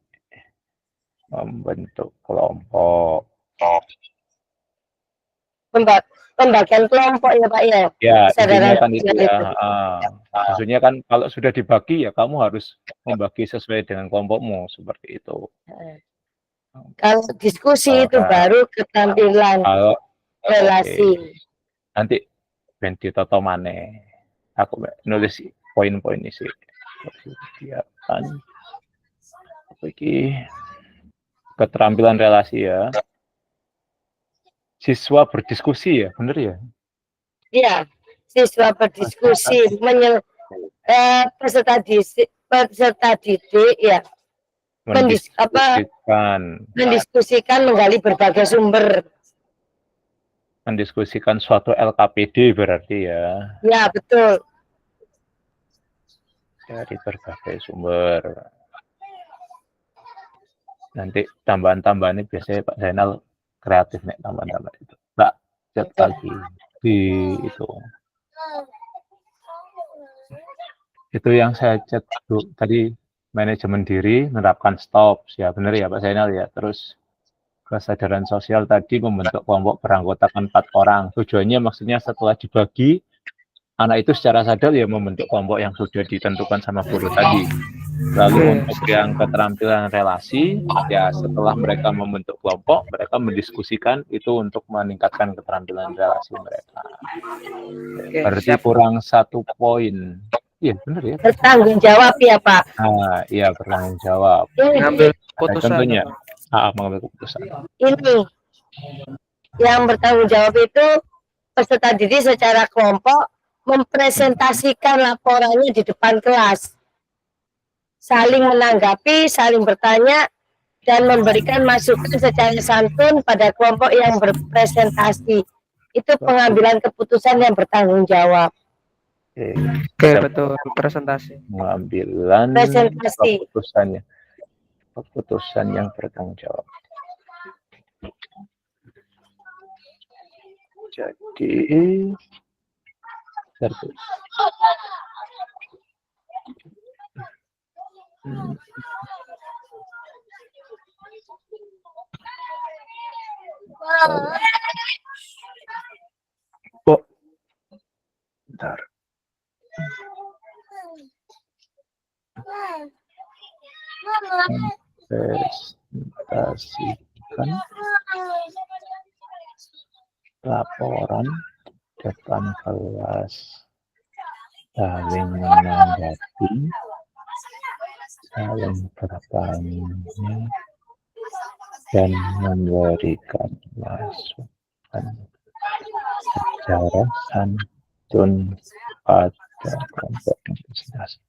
membentuk kelompok. Pembagian kelompok ya Pak ya. Ya, intinya kan itu ya. Maksudnya kan kalau sudah dibagi ya kamu harus membagi sesuai dengan kelompokmu seperti itu. Kalau diskusi itu baru keterampilan relasi. Nanti ganti toto maneh. Aku nulis poin-poin ini sih. Kegiatan. Bagi keterampilan relasi ya. Siswa berdiskusi ya, bener ya? Iya, siswa berdiskusi, peserta didik ya. Mendiskusikan, menggali berbagai sumber. Mendiskusikan suatu LKPD berarti ya. Ya, betul. Dari berbagai sumber. Nanti tambahan-tambahan ini biasanya Pak Zainal kreatif nih tambahan-tambahan itu. Tak chat lagi di itu. Itu yang saya chat tadi, manajemen diri, menerapkan stop, ya benar ya Pak Zainal ya. Terus kesadaran sosial tadi membentuk kelompok beranggotakan 4 orang. Tujuannya maksudnya setelah dibagi, anak itu secara sadar ya membentuk kelompok yang sudah ditentukan sama guru tadi. Lalu untuk yang keterampilan relasi, ya setelah mereka membentuk kelompok, mereka mendiskusikan itu untuk meningkatkan keterampilan relasi mereka. Berarti kurang 1 poin. Iya benar ya. Bertanggung jawab ya Pak. Ah, iya bertanggung jawab. Ngambil keputusan. Contohnya, mengambil keputusan. Ini yang bertanggung jawab itu peserta didik secara kelompok mempresentasikan laporannya di depan kelas, saling menanggapi, saling bertanya, dan memberikan masukan secara santun pada kelompok yang berpresentasi. Itu pengambilan keputusan yang bertanggung jawab. Oke, betul. Presentasi. Pengambilan Presentasi. Keputusan yang bertanggung jawab. Jadi bentar. Presentasikan laporan depan kelas, saling menanggapi, saling bertanya, dan memberikan masukan secara santun pada kelompok masing-masing.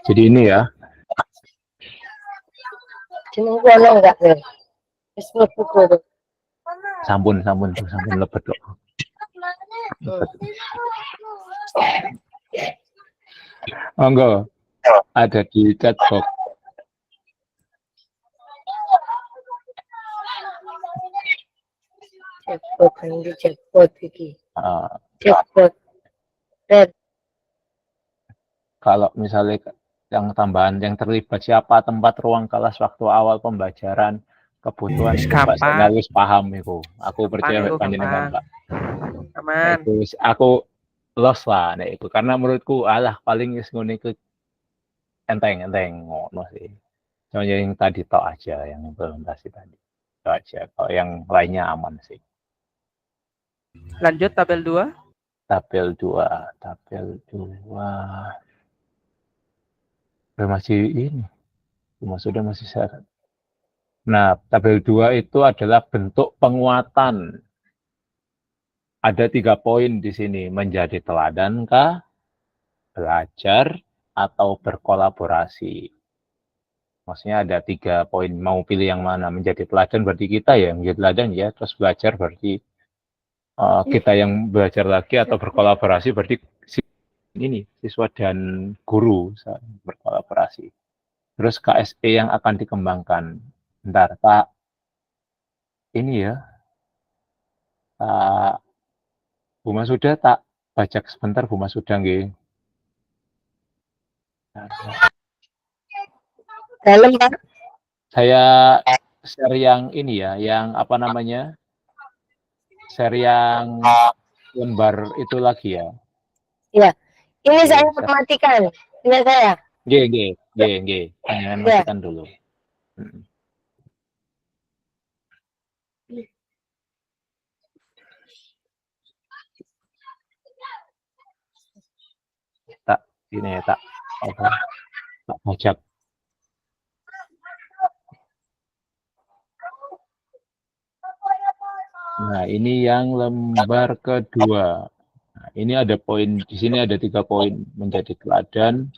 Jadi ini ya. Sampun lebet kok. Enggak, ada di chat box. Chatbot iki. Chatbot. Kalau misalnya yang tambahan yang terlibat siapa, tempat, ruang kelas, waktu awal pembelajaran, kebutuhan Pak Zainal paham itu. Aku percaya panjenengan Pak. Aman. Itu aku los lah nek itu karena menurutku paling wis ngene iku enteng ngono sih. Cuma yang tadi tok aja yang implementasi tadi. Tok aja. Kalau yang lainnya aman sih. Lanjut tabel 2. Tabel 2. Masih ini. Sudah masih syarat. Nah, tabel 2 itu adalah bentuk penguatan. Ada 3 poin di sini. Menjadi teladankah, belajar, atau berkolaborasi. Maksudnya ada 3 poin. Mau pilih yang mana? Menjadi teladan berarti kita ya. Menjadi teladan ya. Terus belajar berarti kita yang belajar lagi. Atau berkolaborasi berarti siswa dan guru berkolaborasi. Terus KSE yang akan dikembangkan. Bentar, Pak. Ini ya. Pak Bu Masuda tak baca sebentar Bu Masuda nggih. Dalam Pak. Saya share yang ini ya, yang apa namanya? Share yang lembar itu lagi ya. Iya. Ini saya matikan. Ini saya. Nggih. Jangan matikan dulu. Tak ini ya, tak baca. Nah, ini yang lembar kedua. Nah, ini ada poin, di sini ada 3 poin. Menjadi teladan,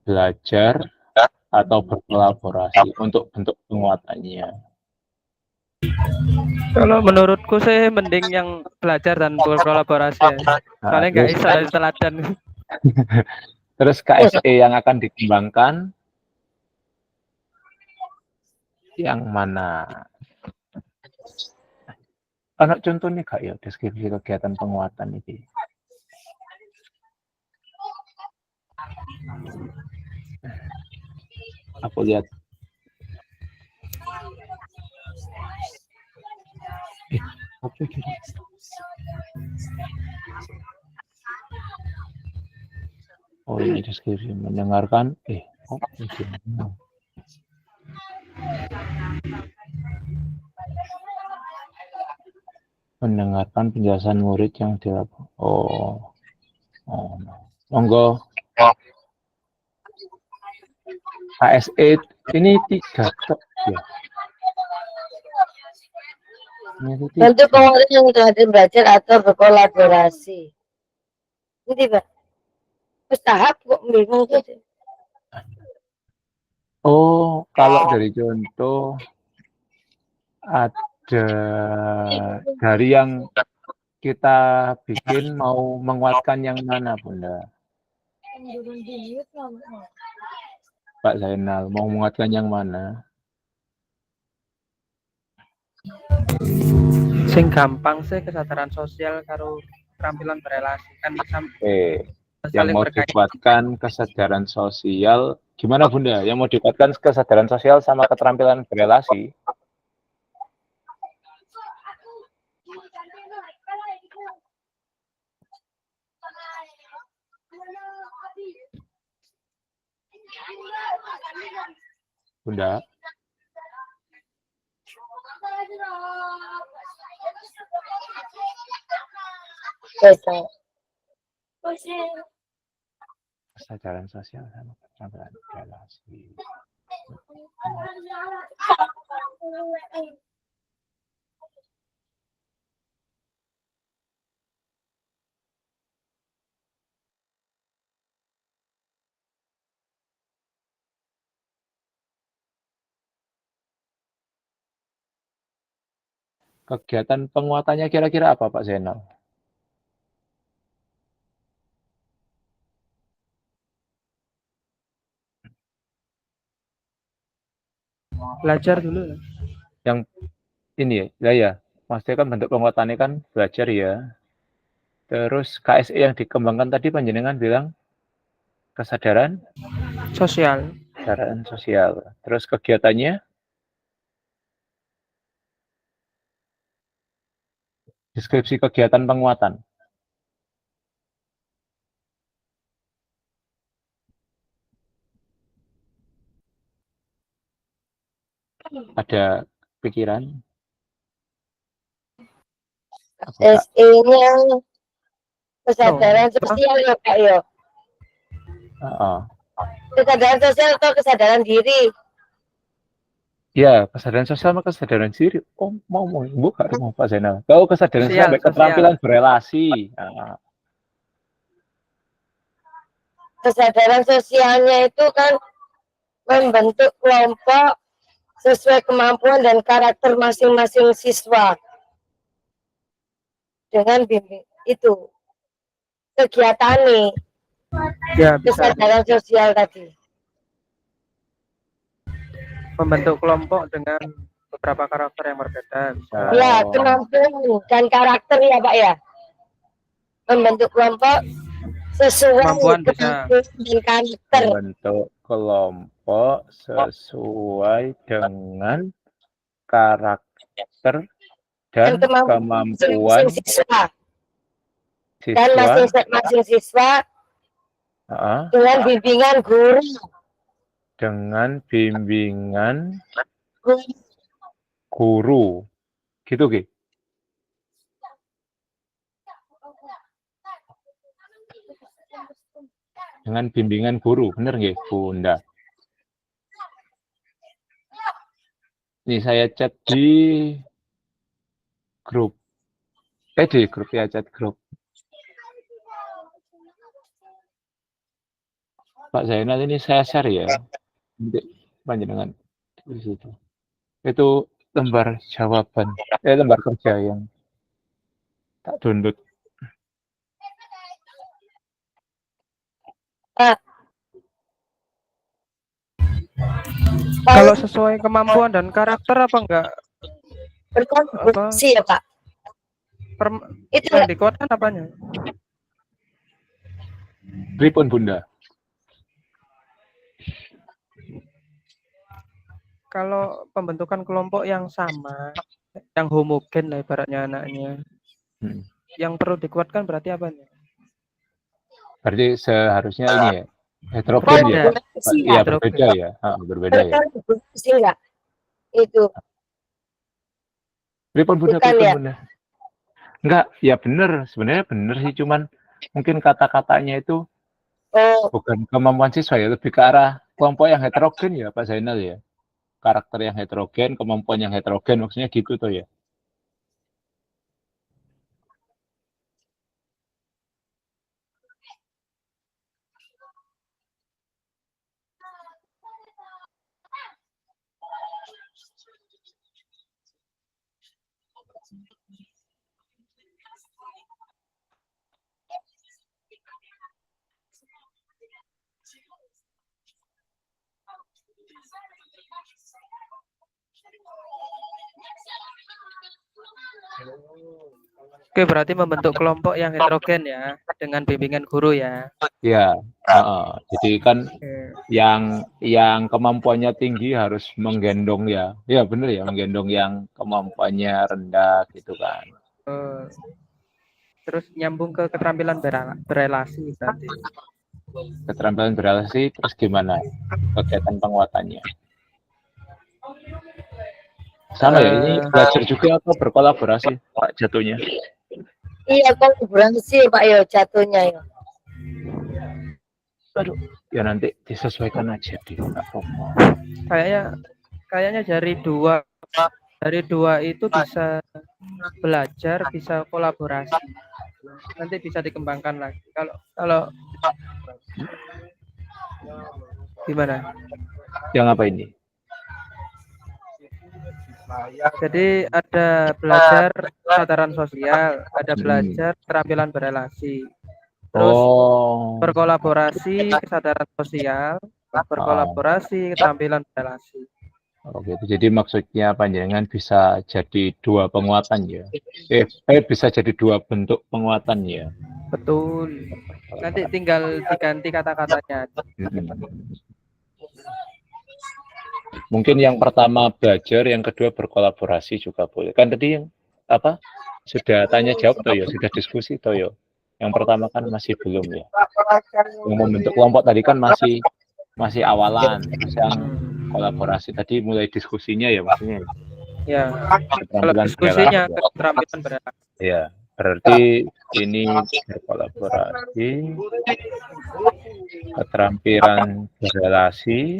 belajar, atau berkolaborasi untuk bentuk penguatannya. Kalau menurutku sih mending yang belajar dan berkolaborasi ya. Soalnya nggak Terus bisa dari teladan. terus KSE yang akan dikembangkan yang mana? Anak contohnya kak ya deskripsi kegiatan penguatan ini. Aku lihat. Apa kira? Oh ini deskripsi mendengarkan. Oh ini. Mendengarkan penjelasan murid yang dilakukan. Oh, monggo. KSE ini 3 tok ya. Bentuk penguatan yang telah belajar atau berkolaborasi. Ini Pak. Terus tahap kok bingung gitu. Oh, kalau dari contoh ada dari yang kita bikin mau menguatkan yang mana, Bunda? Pak Zainal, mau menguatkan yang mana? Sing gampang sih kesadaran sosial karo keterampilan berelasi kan Yang saling mau berkait. dikuatkan kesadaran sosial, gimana Bunda? Yang mau dikuatkan kesadaran sosial sama keterampilan berelasi? Bunda? Kesadaran sosial sama keterampilan berelasi. Kegiatan penguatannya kira-kira apa Pak Zainal? Belajar dulu. Yang ini ya, maksudnya kan bentuk penguatannya kan belajar ya. Terus KSE yang dikembangkan tadi panjenengan bilang kesadaran Sosial. kesadaran sosial. Terus kegiatannya deskripsi kegiatan penguatan. Ada pikiran? SE-nya kesadaran sosial ya Pak ya. Kesadaran sosial atau kesadaran diri? Ya, kesadaran sosial sama kesadaran diri. Oh, mau buka rumah Pak Zainal. Kau kesadaran sosial sampai Sosial. keterampilan berelasi. Kesadaran sosialnya itu kan membentuk kelompok sesuai kemampuan dan karakter masing-masing siswa. Dengan bimbing itu kegiatan nih. Ya, bisa. Kesadaran sosial tadi. Membentuk kelompok dengan beberapa karakter yang berbeda. Bisa. Ya, kemampuan dan karakter ya Pak ya. Membentuk kelompok sesuai Kemampuan bisa. dan karakter. Membentuk kelompok sesuai dengan karakter dan kemampuan siswa. Dan masing-masing siswa dengan bimbingan guru. Dengan bimbingan guru. Gitu, Ki? Dengan bimbingan guru, bener nggih, Bunda? Ini saya chat di grup. Di grup ya, chat grup. Pak Zainal ini saya share ya. Nanti panjenengan di situ. Itu lembar jawaban, lembar kerja yang tak download. Pak, Kalau sesuai kemampuan dan karakter apa enggak? berkontribusi ya Pak. Itu yang dikuatkan apanya? Pripun Bunda? Kalau pembentukan kelompok yang sama, yang homogen lah ibaratnya anaknya, yang perlu dikuatkan berarti apanya? Berarti seharusnya ini ya, heterogen ya? Iya berbeda ya, berbeda ya. Berkontribusi enggak? Itu. Pripun Bunda, Bukan pripun ya? Bunda? Enggak, ya bener, sebenarnya bener sih, cuman mungkin kata-katanya itu bukan kemampuan siswa ya, lebih ke arah kelompok yang heterogen ya Pak Zainal ya. Karakter yang heterogen, kemampuan yang heterogen, maksudnya gitu tuh ya. Oke, berarti membentuk kelompok yang heterogen ya, dengan bimbingan guru ya. Ya, jadi kan yang kemampuannya tinggi harus menggendong ya, ya bener ya, menggendong yang kemampuannya rendah gitu kan. Terus nyambung ke keterampilan berelasi berarti. Keterampilan berelasi, terus gimana kegiatan penguatannya? Sama ya, ini belajar juga atau berkolaborasi Pak jatuhnya? Iya, kolaborasi Pak yo jatuhnya ya. Aduh, ya nanti disesuaikan aja di Kayaknya dari dua itu bisa belajar, bisa kolaborasi. Nanti bisa dikembangkan lagi. Kalau gimana? Yang apa ini? Jadi ada belajar kesadaran sosial, ada belajar keterampilan berelasi, terus berkolaborasi kesadaran sosial, berkolaborasi keterampilan berelasi. Oke, jadi maksudnya panjangan bisa jadi dua penguatan ya? Bisa jadi dua bentuk penguatan ya? Betul. Nanti tinggal diganti kata-katanya. Mungkin yang pertama belajar, yang kedua berkolaborasi juga boleh. Kan tadi yang apa? Sudah tanya jawab toh ya, sudah diskusi toh ya. Yang pertama kan masih belum ya. Yang membentuk kelompok tadi kan masih awalan. Terus yang kolaborasi tadi mulai diskusinya ya maksudnya. Ya. Kalau diskusinya keterampilan berelasi. Ya, berarti ini berkolaborasi, keterampilan berelasi.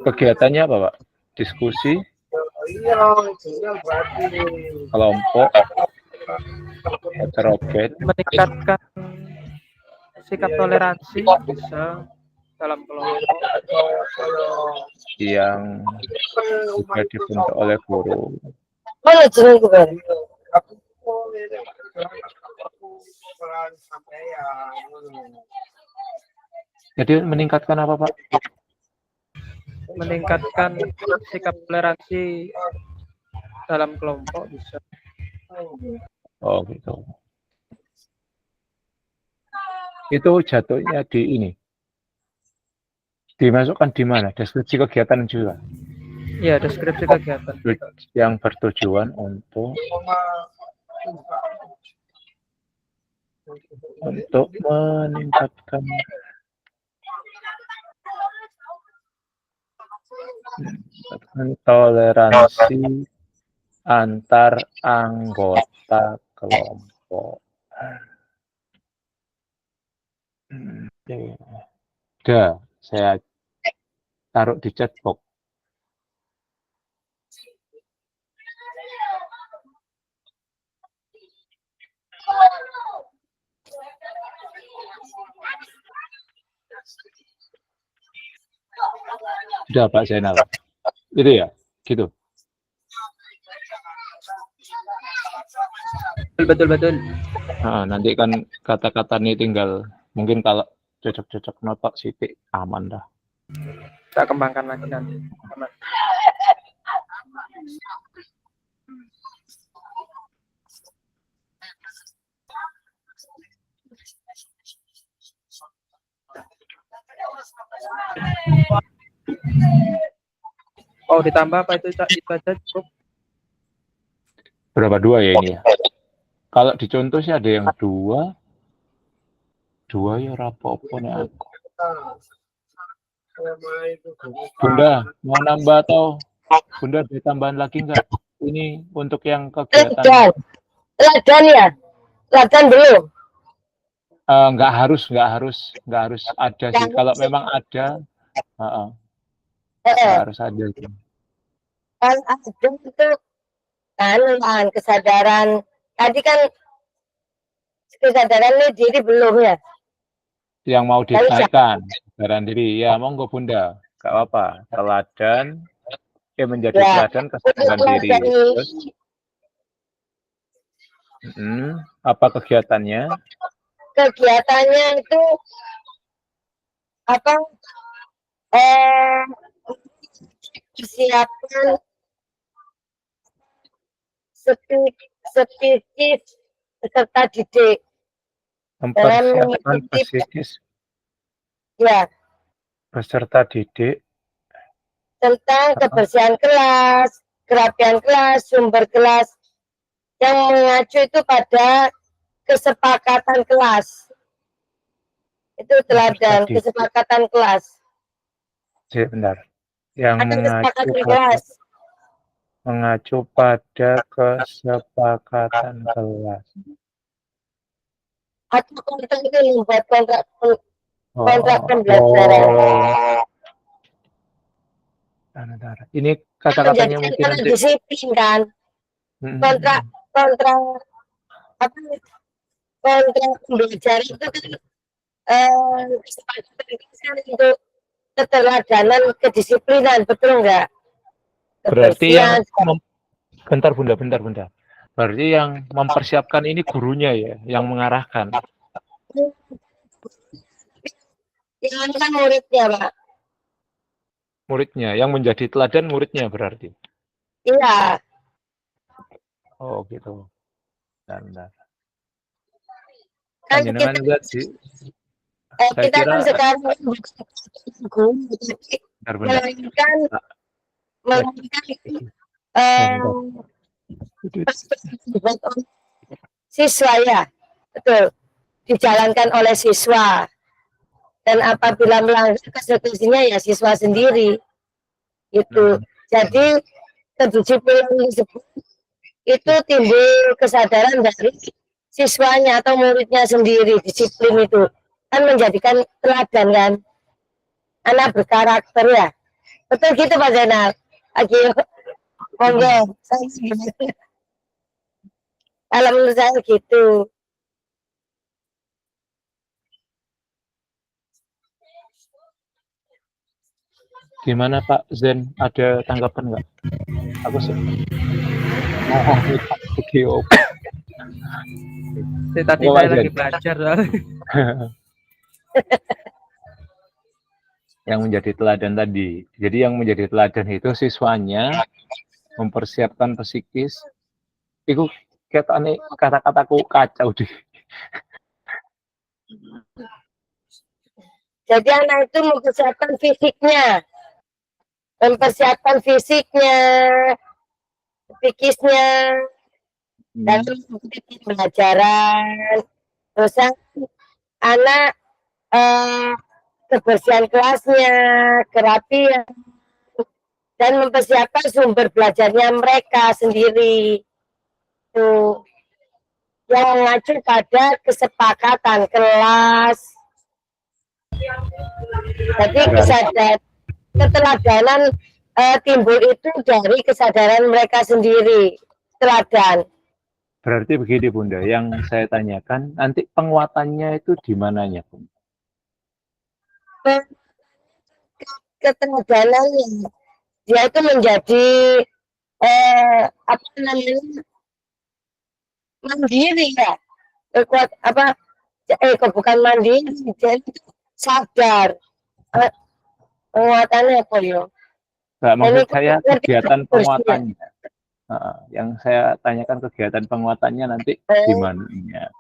Kegiatannya apa Pak? Diskusi, kelompok, heterogen, meningkatkan sikap toleransi bisa dalam kelompok yang juga dibentuk oleh guru. Jadi meningkatkan apa Pak? Meningkatkan sikap toleransi dalam kelompok bisa. Oh gitu. Itu jatuhnya di ini. Dimasukkan di mana? Deskripsi kegiatan juga. Iya, deskripsi kegiatan. Yang bertujuan untuk meningkatkan toleransi antar anggota kelompok. Udah, saya taruh di chat box. Sudah Pak Zainal. Itu ya, gitu. Betul. Nah, nanti kan kata-kata ini tinggal mungkin kalau cocok-cocok notok sitik aman dah. Kita kembangkan lagi nanti. Oh, ditambah apa itu, Cak? Itu aja cukup. Berapa dua ya ini ya? Kalau dicontoh sih ada yang dua ya rapopo nih aku. Bunda, mau nambah atau Bunda ada tambahan lagi nggak? Ini untuk yang kegiatan. Teladan ya? Teladan belum? Nggak harus ada sih. Kalau memang ada, nggak harus ada sih. Kan ada itu kan kesadaran. Tadi kan kesadaran diri belum ya? Yang mau dinaikkan kesadaran diri, ya monggo Bunda, nggak apa-apa. Teladan, menjadi teladan kesadaran diri. Terus, apa kegiatannya? Kegiatannya itu apa? Persiapan psikis peserta didik. Mempersiapkan psikis ya peserta didik tentang kebersihan kelas, kerapian kelas, sumber kelas yang mengacu itu pada kesepakatan kelas. Itu teladan kesepakatan kelas. Bentar. Yang mengacu pada kesepakatan kelas. Atau kontrak itu membuat kontrak pembelajaran. Ini kata-katanya mungkin nanti disiplin kan. Kontrak pembelajaran itu kan kesepakatan untuk keteladanan kedisiplinan, betul enggak? Berarti yang bentar Bunda. Berarti yang mempersiapkan ini gurunya ya, yang mengarahkan. Yang kan muridnya, Pak. Muridnya, yang menjadi teladan muridnya berarti. Iya. Oh gitu. Bentar. Kan kita lihat sih. Kita kan sekarang melainkan siswa ya, betul, dijalankan oleh siswa, dan apabila melanggar konsekuensinya ya siswa sendiri itu. Jadi kedisiplinan itu timbul kesadaran dari siswanya atau muridnya sendiri. Disiplin itu kan menjadikan teladan kan, anak berkarakter ya, betul gitu Pak Zainal. Monggo, kalau menurut saya gitu. Gimana Pak Zen, ada tanggapan nggak? Aku sih. Tadi saya lagi belajar. Yang menjadi teladan tadi. Jadi yang menjadi teladan itu siswanya mempersiapkan psikis. Itu kata-kataku kacau deh. Jadi anak itu mempersiapkan fisiknya, psikisnya, dan pelajaran. Terus anak kebersihan kelasnya, kerapian, dan mempersiapkan sumber belajarnya mereka sendiri. Tuh, yang mengacu pada kesepakatan kelas. Jadi keteladanan timbul itu dari kesadaran mereka sendiri, teladan. Berarti begini Bunda, yang saya tanyakan nanti penguatannya itu di mananya Bunda? keteladanan dia itu menjadi apa namanya mandiri ya, kuat apa bukan mandiri, dia itu sadar. Penguatannya apa yo? Nggak, maksud saya Ini kegiatan penguatannya. Yang saya tanyakan kegiatan penguatannya nanti gimana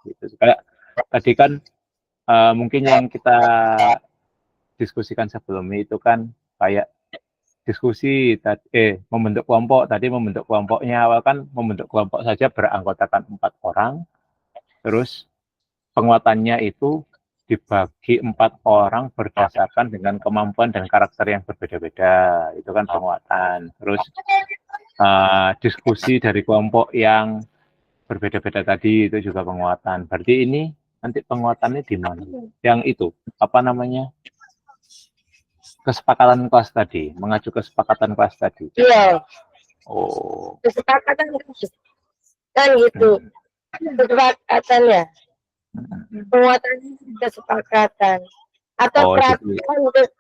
gitu. Kayak tadi kan mungkin yang kita diskusikan sebelumnya itu kan kayak diskusi membentuk kelompok. Tadi membentuk kelompoknya awal kan membentuk kelompok saja beranggotakan 4 orang, terus penguatannya itu dibagi 4 orang berdasarkan dengan kemampuan dan karakter yang berbeda-beda, itu kan penguatan. Terus diskusi dari kelompok yang berbeda-beda tadi itu juga penguatan. Berarti ini nanti penguatannya di mana? Yang itu apa namanya? Kesepakatan kelas tadi, mengacu kesepakatan kelas tadi. Iya. Oh. Kesepakatan kan gitu. Kesepakatan ya. Penguatan kesepakatan atau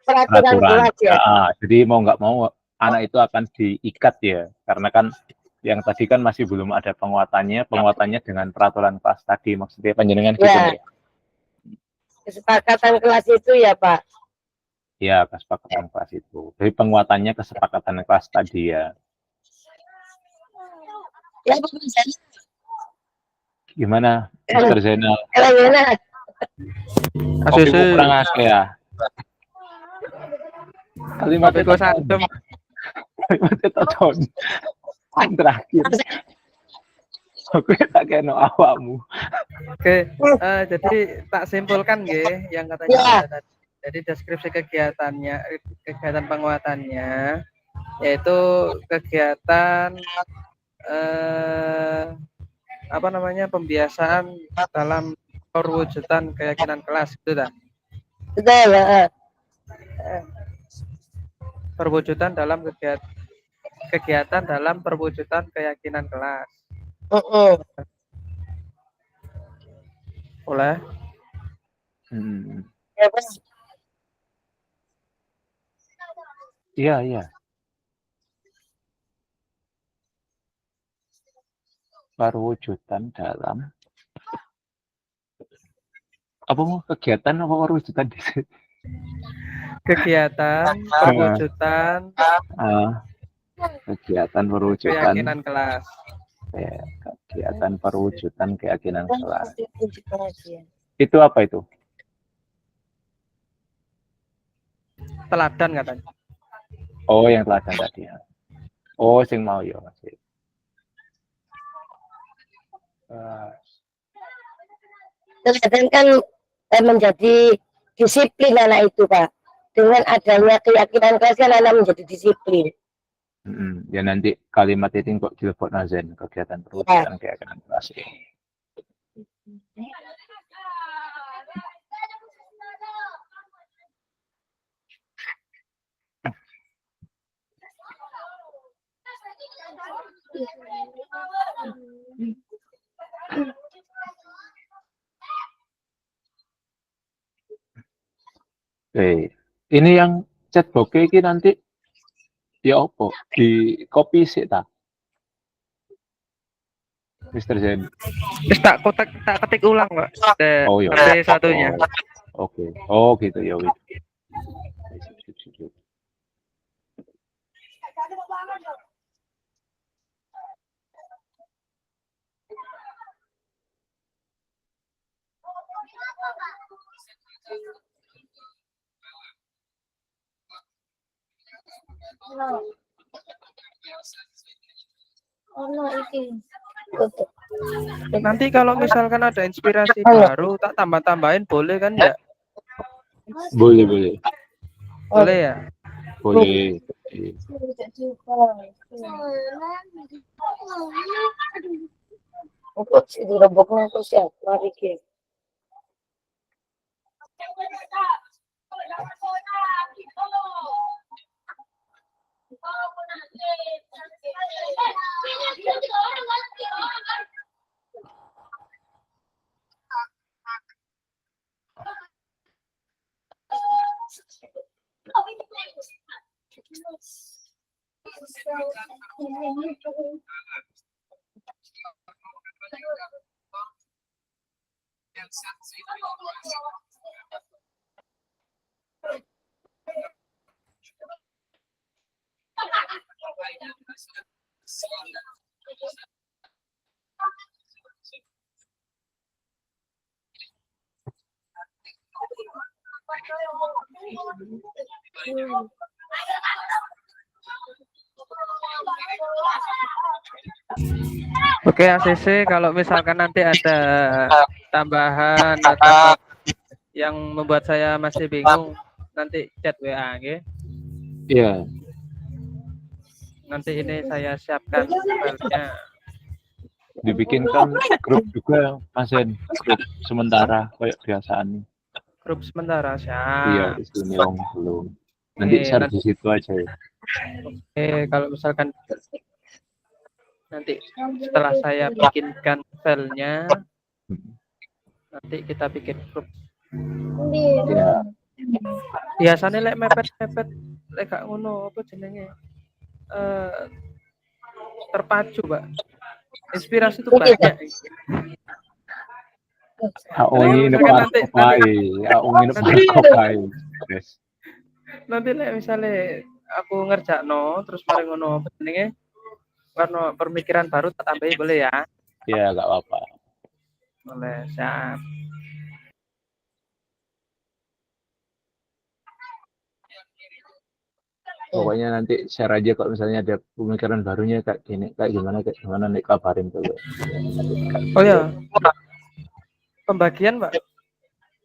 peraturan kelas ya. Jadi mau nggak mau anak itu akan diikat ya, karena kan yang tadi kan masih belum ada penguatannya dengan peraturan kelas tadi, maksudnya panjenengan gitu ya. Kesepakatan kelas itu ya Pak. Ya, kesepakatan kelas itu. Jadi penguatannya kesepakatan kelas tadi ya. Ya Pak Zainal. Gimana, Mr. Zainal? Gimana? Kopiku kurang akeh ya. Kalimat itu sadem. Kalimat itu ton. Terakhir. Aku tak kena awakmu. Oke, jadi tak simpulkan nggih yang katanya tadi. Jadi deskripsi kegiatan penguatannya yaitu kegiatan apa namanya, pembiasaan dalam perwujudan keyakinan kelas, gitu dah. Betul. Perwujudan dalam kegiatan dalam perwujudan keyakinan kelas. Boleh? Ya, Pak. Iya. Perwujudan dalam apa mau kegiatan apa perwujudan di sini? Kegiatan perwujudan kegiatan perwujudan keyakinan kelas. Kegiatan perwujudan keyakinan kelas. Itu apa itu? Teladan katanya. Oh, yang teladan tadi ya. Oh, sing mau ya masih. Teladan kan menjadi disiplin anak itu Pak. Dengan adanya keyakinan kelas kan anak menjadi disiplin. Ya nanti kalimat itu kok dilebok nazen kegiatan perwujudan keyakinan kelas ini. Ini yang chat bokeh ini nanti ya opo di copy sih tak, Mr. Zen. Tak ketik ulang Pak. Oh iya. Satunya. Oke. Oh gitu ya. Nanti kalau misalkan ada inspirasi baru tak tambah-tambahin boleh kan ya? Boleh. Boleh ya? Boleh. Untuk diroboknya itu siapa Riki? Oke ACC, kalau misalkan nanti ada tambahan atau yang membuat saya masih bingung, nanti chat WA, oke? Iya. Nanti ini saya siapkan filenya. Dibikinkan grup juga, Mas Hen. Grup sementara kayak biasaan. Grup sementara Iya, siap. di sini belum. Nanti share di situ aja ya. Oke, kalau misalkan nanti setelah saya bikinkan filenya, nanti kita bikin grup. Iya. Biasanya lek mepet-mepet lek gak ngono apa jenenge? Terpacu, Pak. Inspirasi itu banyak. Aku nginep Yes. Nanti lek misalnya aku ngerjakno terus mari ngono apa jenenge? Karena pemikiran baru tak tambahi boleh ya? Iya, enggak apa-apa. Boleh, siap. Pokoknya nanti share aja kalau misalnya ada pemikiran barunya kayak gimana nih kabarin dulu. Oh ya. Pembagian, Pak.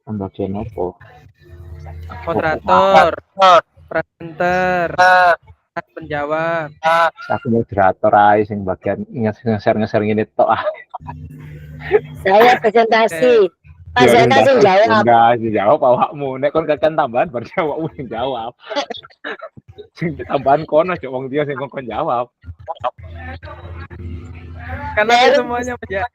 Pembagian apa? Moderator, presenter, penjawab. Aku moderator aja sing bagian nge-share ngene tok. Saya presentasi. Pas saya kasih jawab. Enggak, jawab awakmu. Nek kon kakek tambahan berarti awakmu sing jawab. Sing tambahan kono aja wong dia sing kon jawab. Karena semuanya menjawab.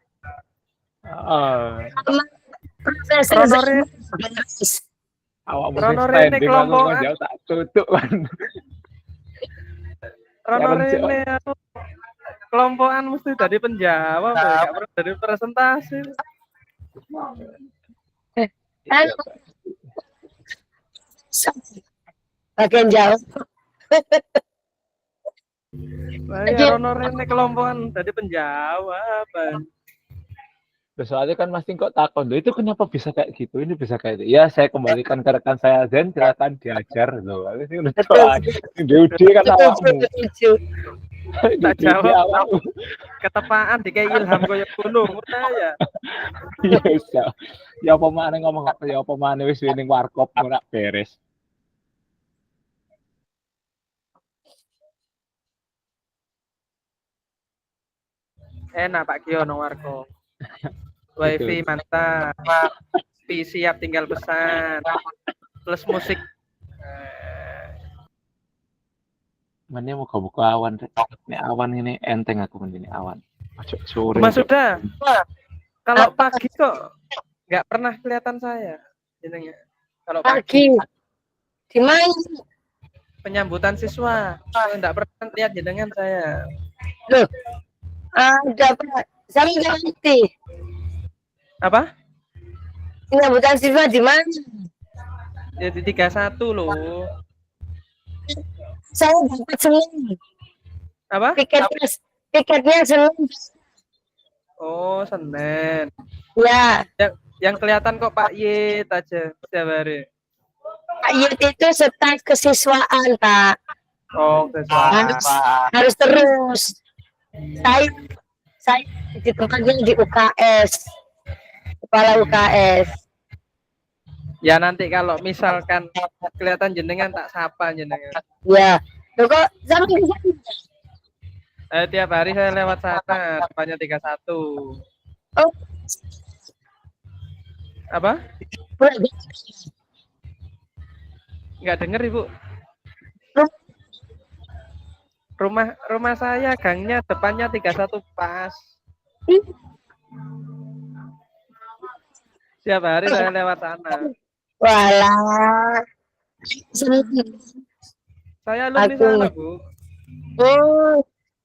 Ronorene kelompok jauh tak tutup kan. Ronorene kelompokan mesti dari penjawab, enggak perlu dari presentasi. Kan bagian jawab. Ronorene kelompokan dari penjawab. Soalnya kan Mas Tingkok takon, itu kenapa bisa kayak gitu? Ini bisa kayak itu. Ya, saya kembalikan ke rekan saya Zen, silakan diajar loh. Deudi kan awakmu. Tak jawab. Ketepaan dikai ilham koyo gunung ya. Iya, ya apa maneh ngomong apa ya apa maneh wis ning warkop ora beres. Enak Pak Kio nang warkop. Wifi mantap, PC siap tinggal pesan, plus musik. Mana mau buka awan? Ini awan ini enteng aku ini awan. Sore. Mas sudah. Kalau pagi kok nggak pernah kelihatan saya. Jenenge. Kalau pagi di mana? Penyambutan siswa. Nggak pernah lihat jenengan saya. Loh, ada Pak. Saya nggak ngerti. Apa? Penyambutan siswa di mana? Jadi 31 loh. Saya dapat Senin. Apa? Tiketnya Senin. Oh, Senin. Ya. Yang kelihatan kok Pak Yit aja setiap hari. Pak Yit itu staf kesiswaan, Pak. Oh, kesiswaan. Harus terus. Saya di tempatnya di UKS. Kepala UKS. Ya nanti kalau misalkan kelihatan jenengan tak sapa jenengan. Ya. Loh kok sama tiap hari saya lewat sana, depannya 31. Oh. Apa? Enggak dengar, Ibu. Rumah saya gangnya depannya 31 pas. Tiap hari saya lewat sana. Walah. Saya alumni Aku. sana, Bu.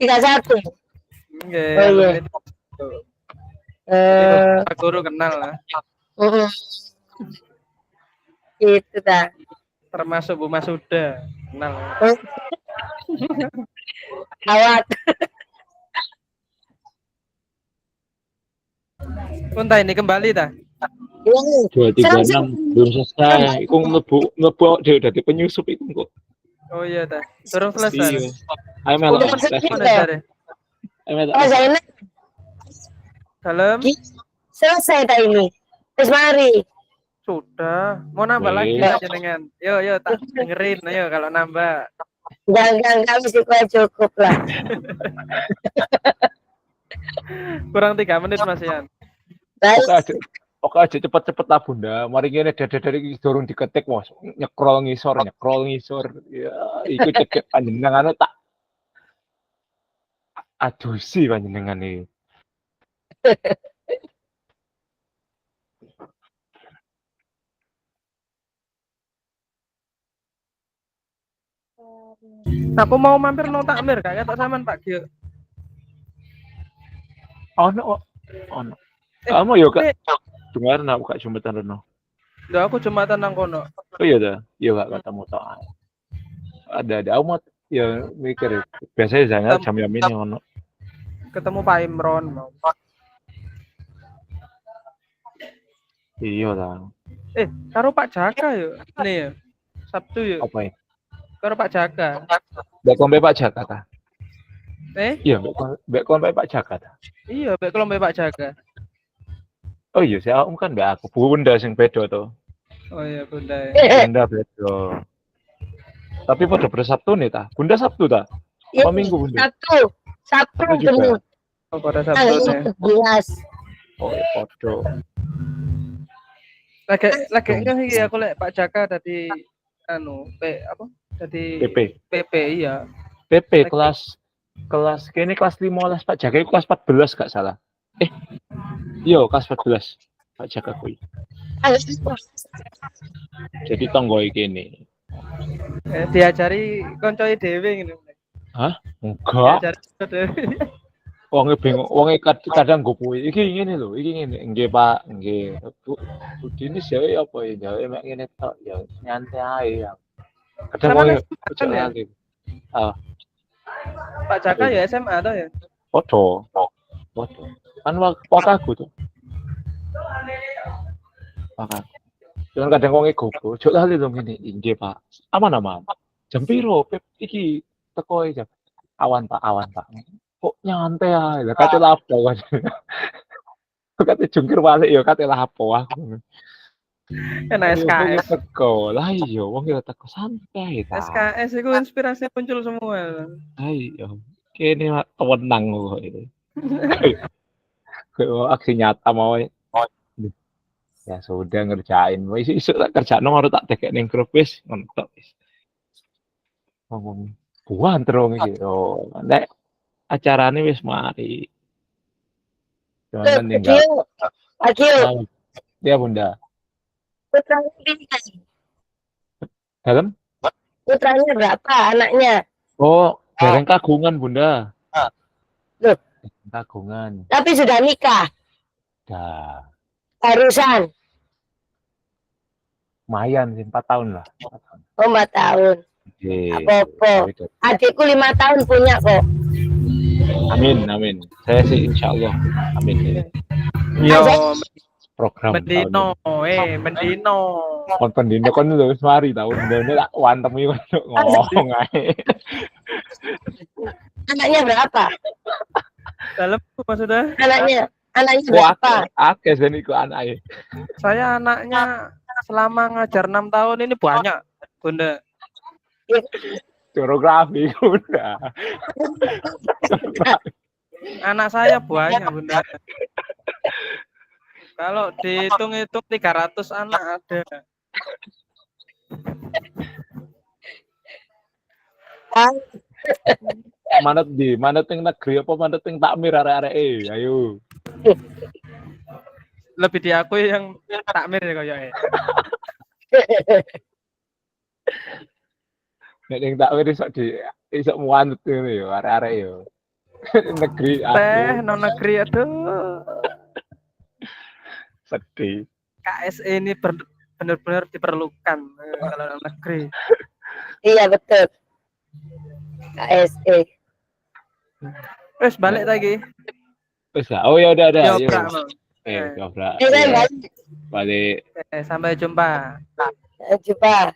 31. Nggih, Oh, iya. alumni itu. Jadi beberapa guru kenal lah. Itu dah. Termasuk Bu Masuda kenal. Awak. Unta ini kembali dah. 236 belum selesai. Iku mlebu dhewe dadi penyusup iku kok. Oh iya dah. Durung selesai. Iya. Ayo melok. Mana cari? Ayo melok. Oh, Zainab. Dalam Selesai tak ini. Terus mari. sudah. Mau nambah lagi Wih. aja dengan. Yo tak dengerin ayo kalau nambah. Enggak mesti kue cukup lah. Kurang 3 menit Mas Ian. Baik. Oke aja cepet-cepet lah Bunda. Mari ngene dari durung diketik Mas. Nyekrol ngisor. Ya, iku cekek panjenengan tak adusi panjenengan iki. Aku mau mampir nang takmir kayak tak sampean Pak Gio. Ono. Kamu yo Kak. Dengar nak buka Jumatan Reno. Udah aku Jumatan nang kono. Oh iya dah. Iya Kak ketemu tok. Ada aku mau ya mikir. Biasanya jangan jam yamin yang ono. Ketemu Pak Imron mau. Iya lah. Karo Pak Jaka yo. Nih ya. Sabtu yo. Apa ya? Karo Pak Jaka. Mbak Kombe Pak Jaka ta? Eh? Iya, Mbak Kombe Pak Jaka ta? Iya, Mbak Kelompok Pak Jaka. Oh iya, saya kan Mbak aku Bunda sing beda to. Oh iya, Bunda. Bunda beda. Tapi pada bersabtu nih ta? Bunda Sabtu ta? Apa Minggu Bunda? Sabtu juga. Oh, pada Sabtu nih. 11. Oh, iya, podo. Lagi iki aku lek Pak Jaka tadi apa? Tadi PP iya. PP kelas kene kelas 15 Pak Jaka itu kelas 14 gak salah. Iya, kelas 14 Pak Jaka kuwi. Jadi tonggo iki ini. Diajari koncoe dhewe ngene. Hah? Enggak. Diajari dhewe. Wonge bingung, wonge kadang go kuwi. Iki ngene lho, iki ngene. Nggih, Pak, nggih. Bu Dini ya apa ya? Ya mek ngene tok ya nyantai ae ya. Kadang wonge lagi. Pak Jaka ya SMA toh ya? Foto. Kan wakaku tuh. Wakaku. Jangan kadang wonge gogo. Jok lali dong ini. Nggih, Pak. Aman. Jam piro? Pep iki teko jam. Awan, Pak. Kok nyantai ae. Lah kate lapo kan. Kate jungkir balik ya kate lapo aku. Kan SKS. Teko. Lah iya wong ya teko santai ta. SKS itu inspirasi muncul semua. Ayo. Kene wenang kok itu. Kayak aksi nyata mau. Ya sudah ngerjain. Wis isu tak kerjano harus tak tekek ning grup wis ngentok wis. Ngomong buan terus iki. Oh, nek acarane wis mari. Jangan tinggal. Agil. Ya Bunda. Putranya pintar. Dalam? Putranya berapa anaknya? Oh, dereng kagungan Bunda. Loh. Kagungan. Tapi sudah nikah. Dah. Barusan. Lumayan sih 4 tahun lah. 4 tahun. Oh, 4 tahun. Apa-apa. Adikku 5 tahun punya kok. Amin. Saya sih insya Allah. Amin. Yo, program Mendino. Kon pendino kon lho wis mari tahun ndene tak wantemi ngomong ae. Anaknya berapa? Dalam maksudnya? Anaknya berapa? Akeh sen iku anake. Saya anaknya selama ngajar 6 tahun ini banyak, Bunda. Coreografi Bunda. Anak saya banyak, Bunda. Kalau dihitung-hitung 300 anak ada. Manut ning negeri apa manut ning takmir arek-areke? Ayo. Lebih diakui yang takmir ya kayaknya. Nek ning takwir iso muanut ngono yo, arek-arek yo. Negeri Teh aduh, non negeri aduh. sedih. KSE ini benar-benar diperlukan kalau non negeri. Iya betul. KSE. Wes balik lagi. Wis oh ya udah Yo, yuk. Bro. Coba. Saya Iya, balik. balik. Sampai jumpa. Jumpa.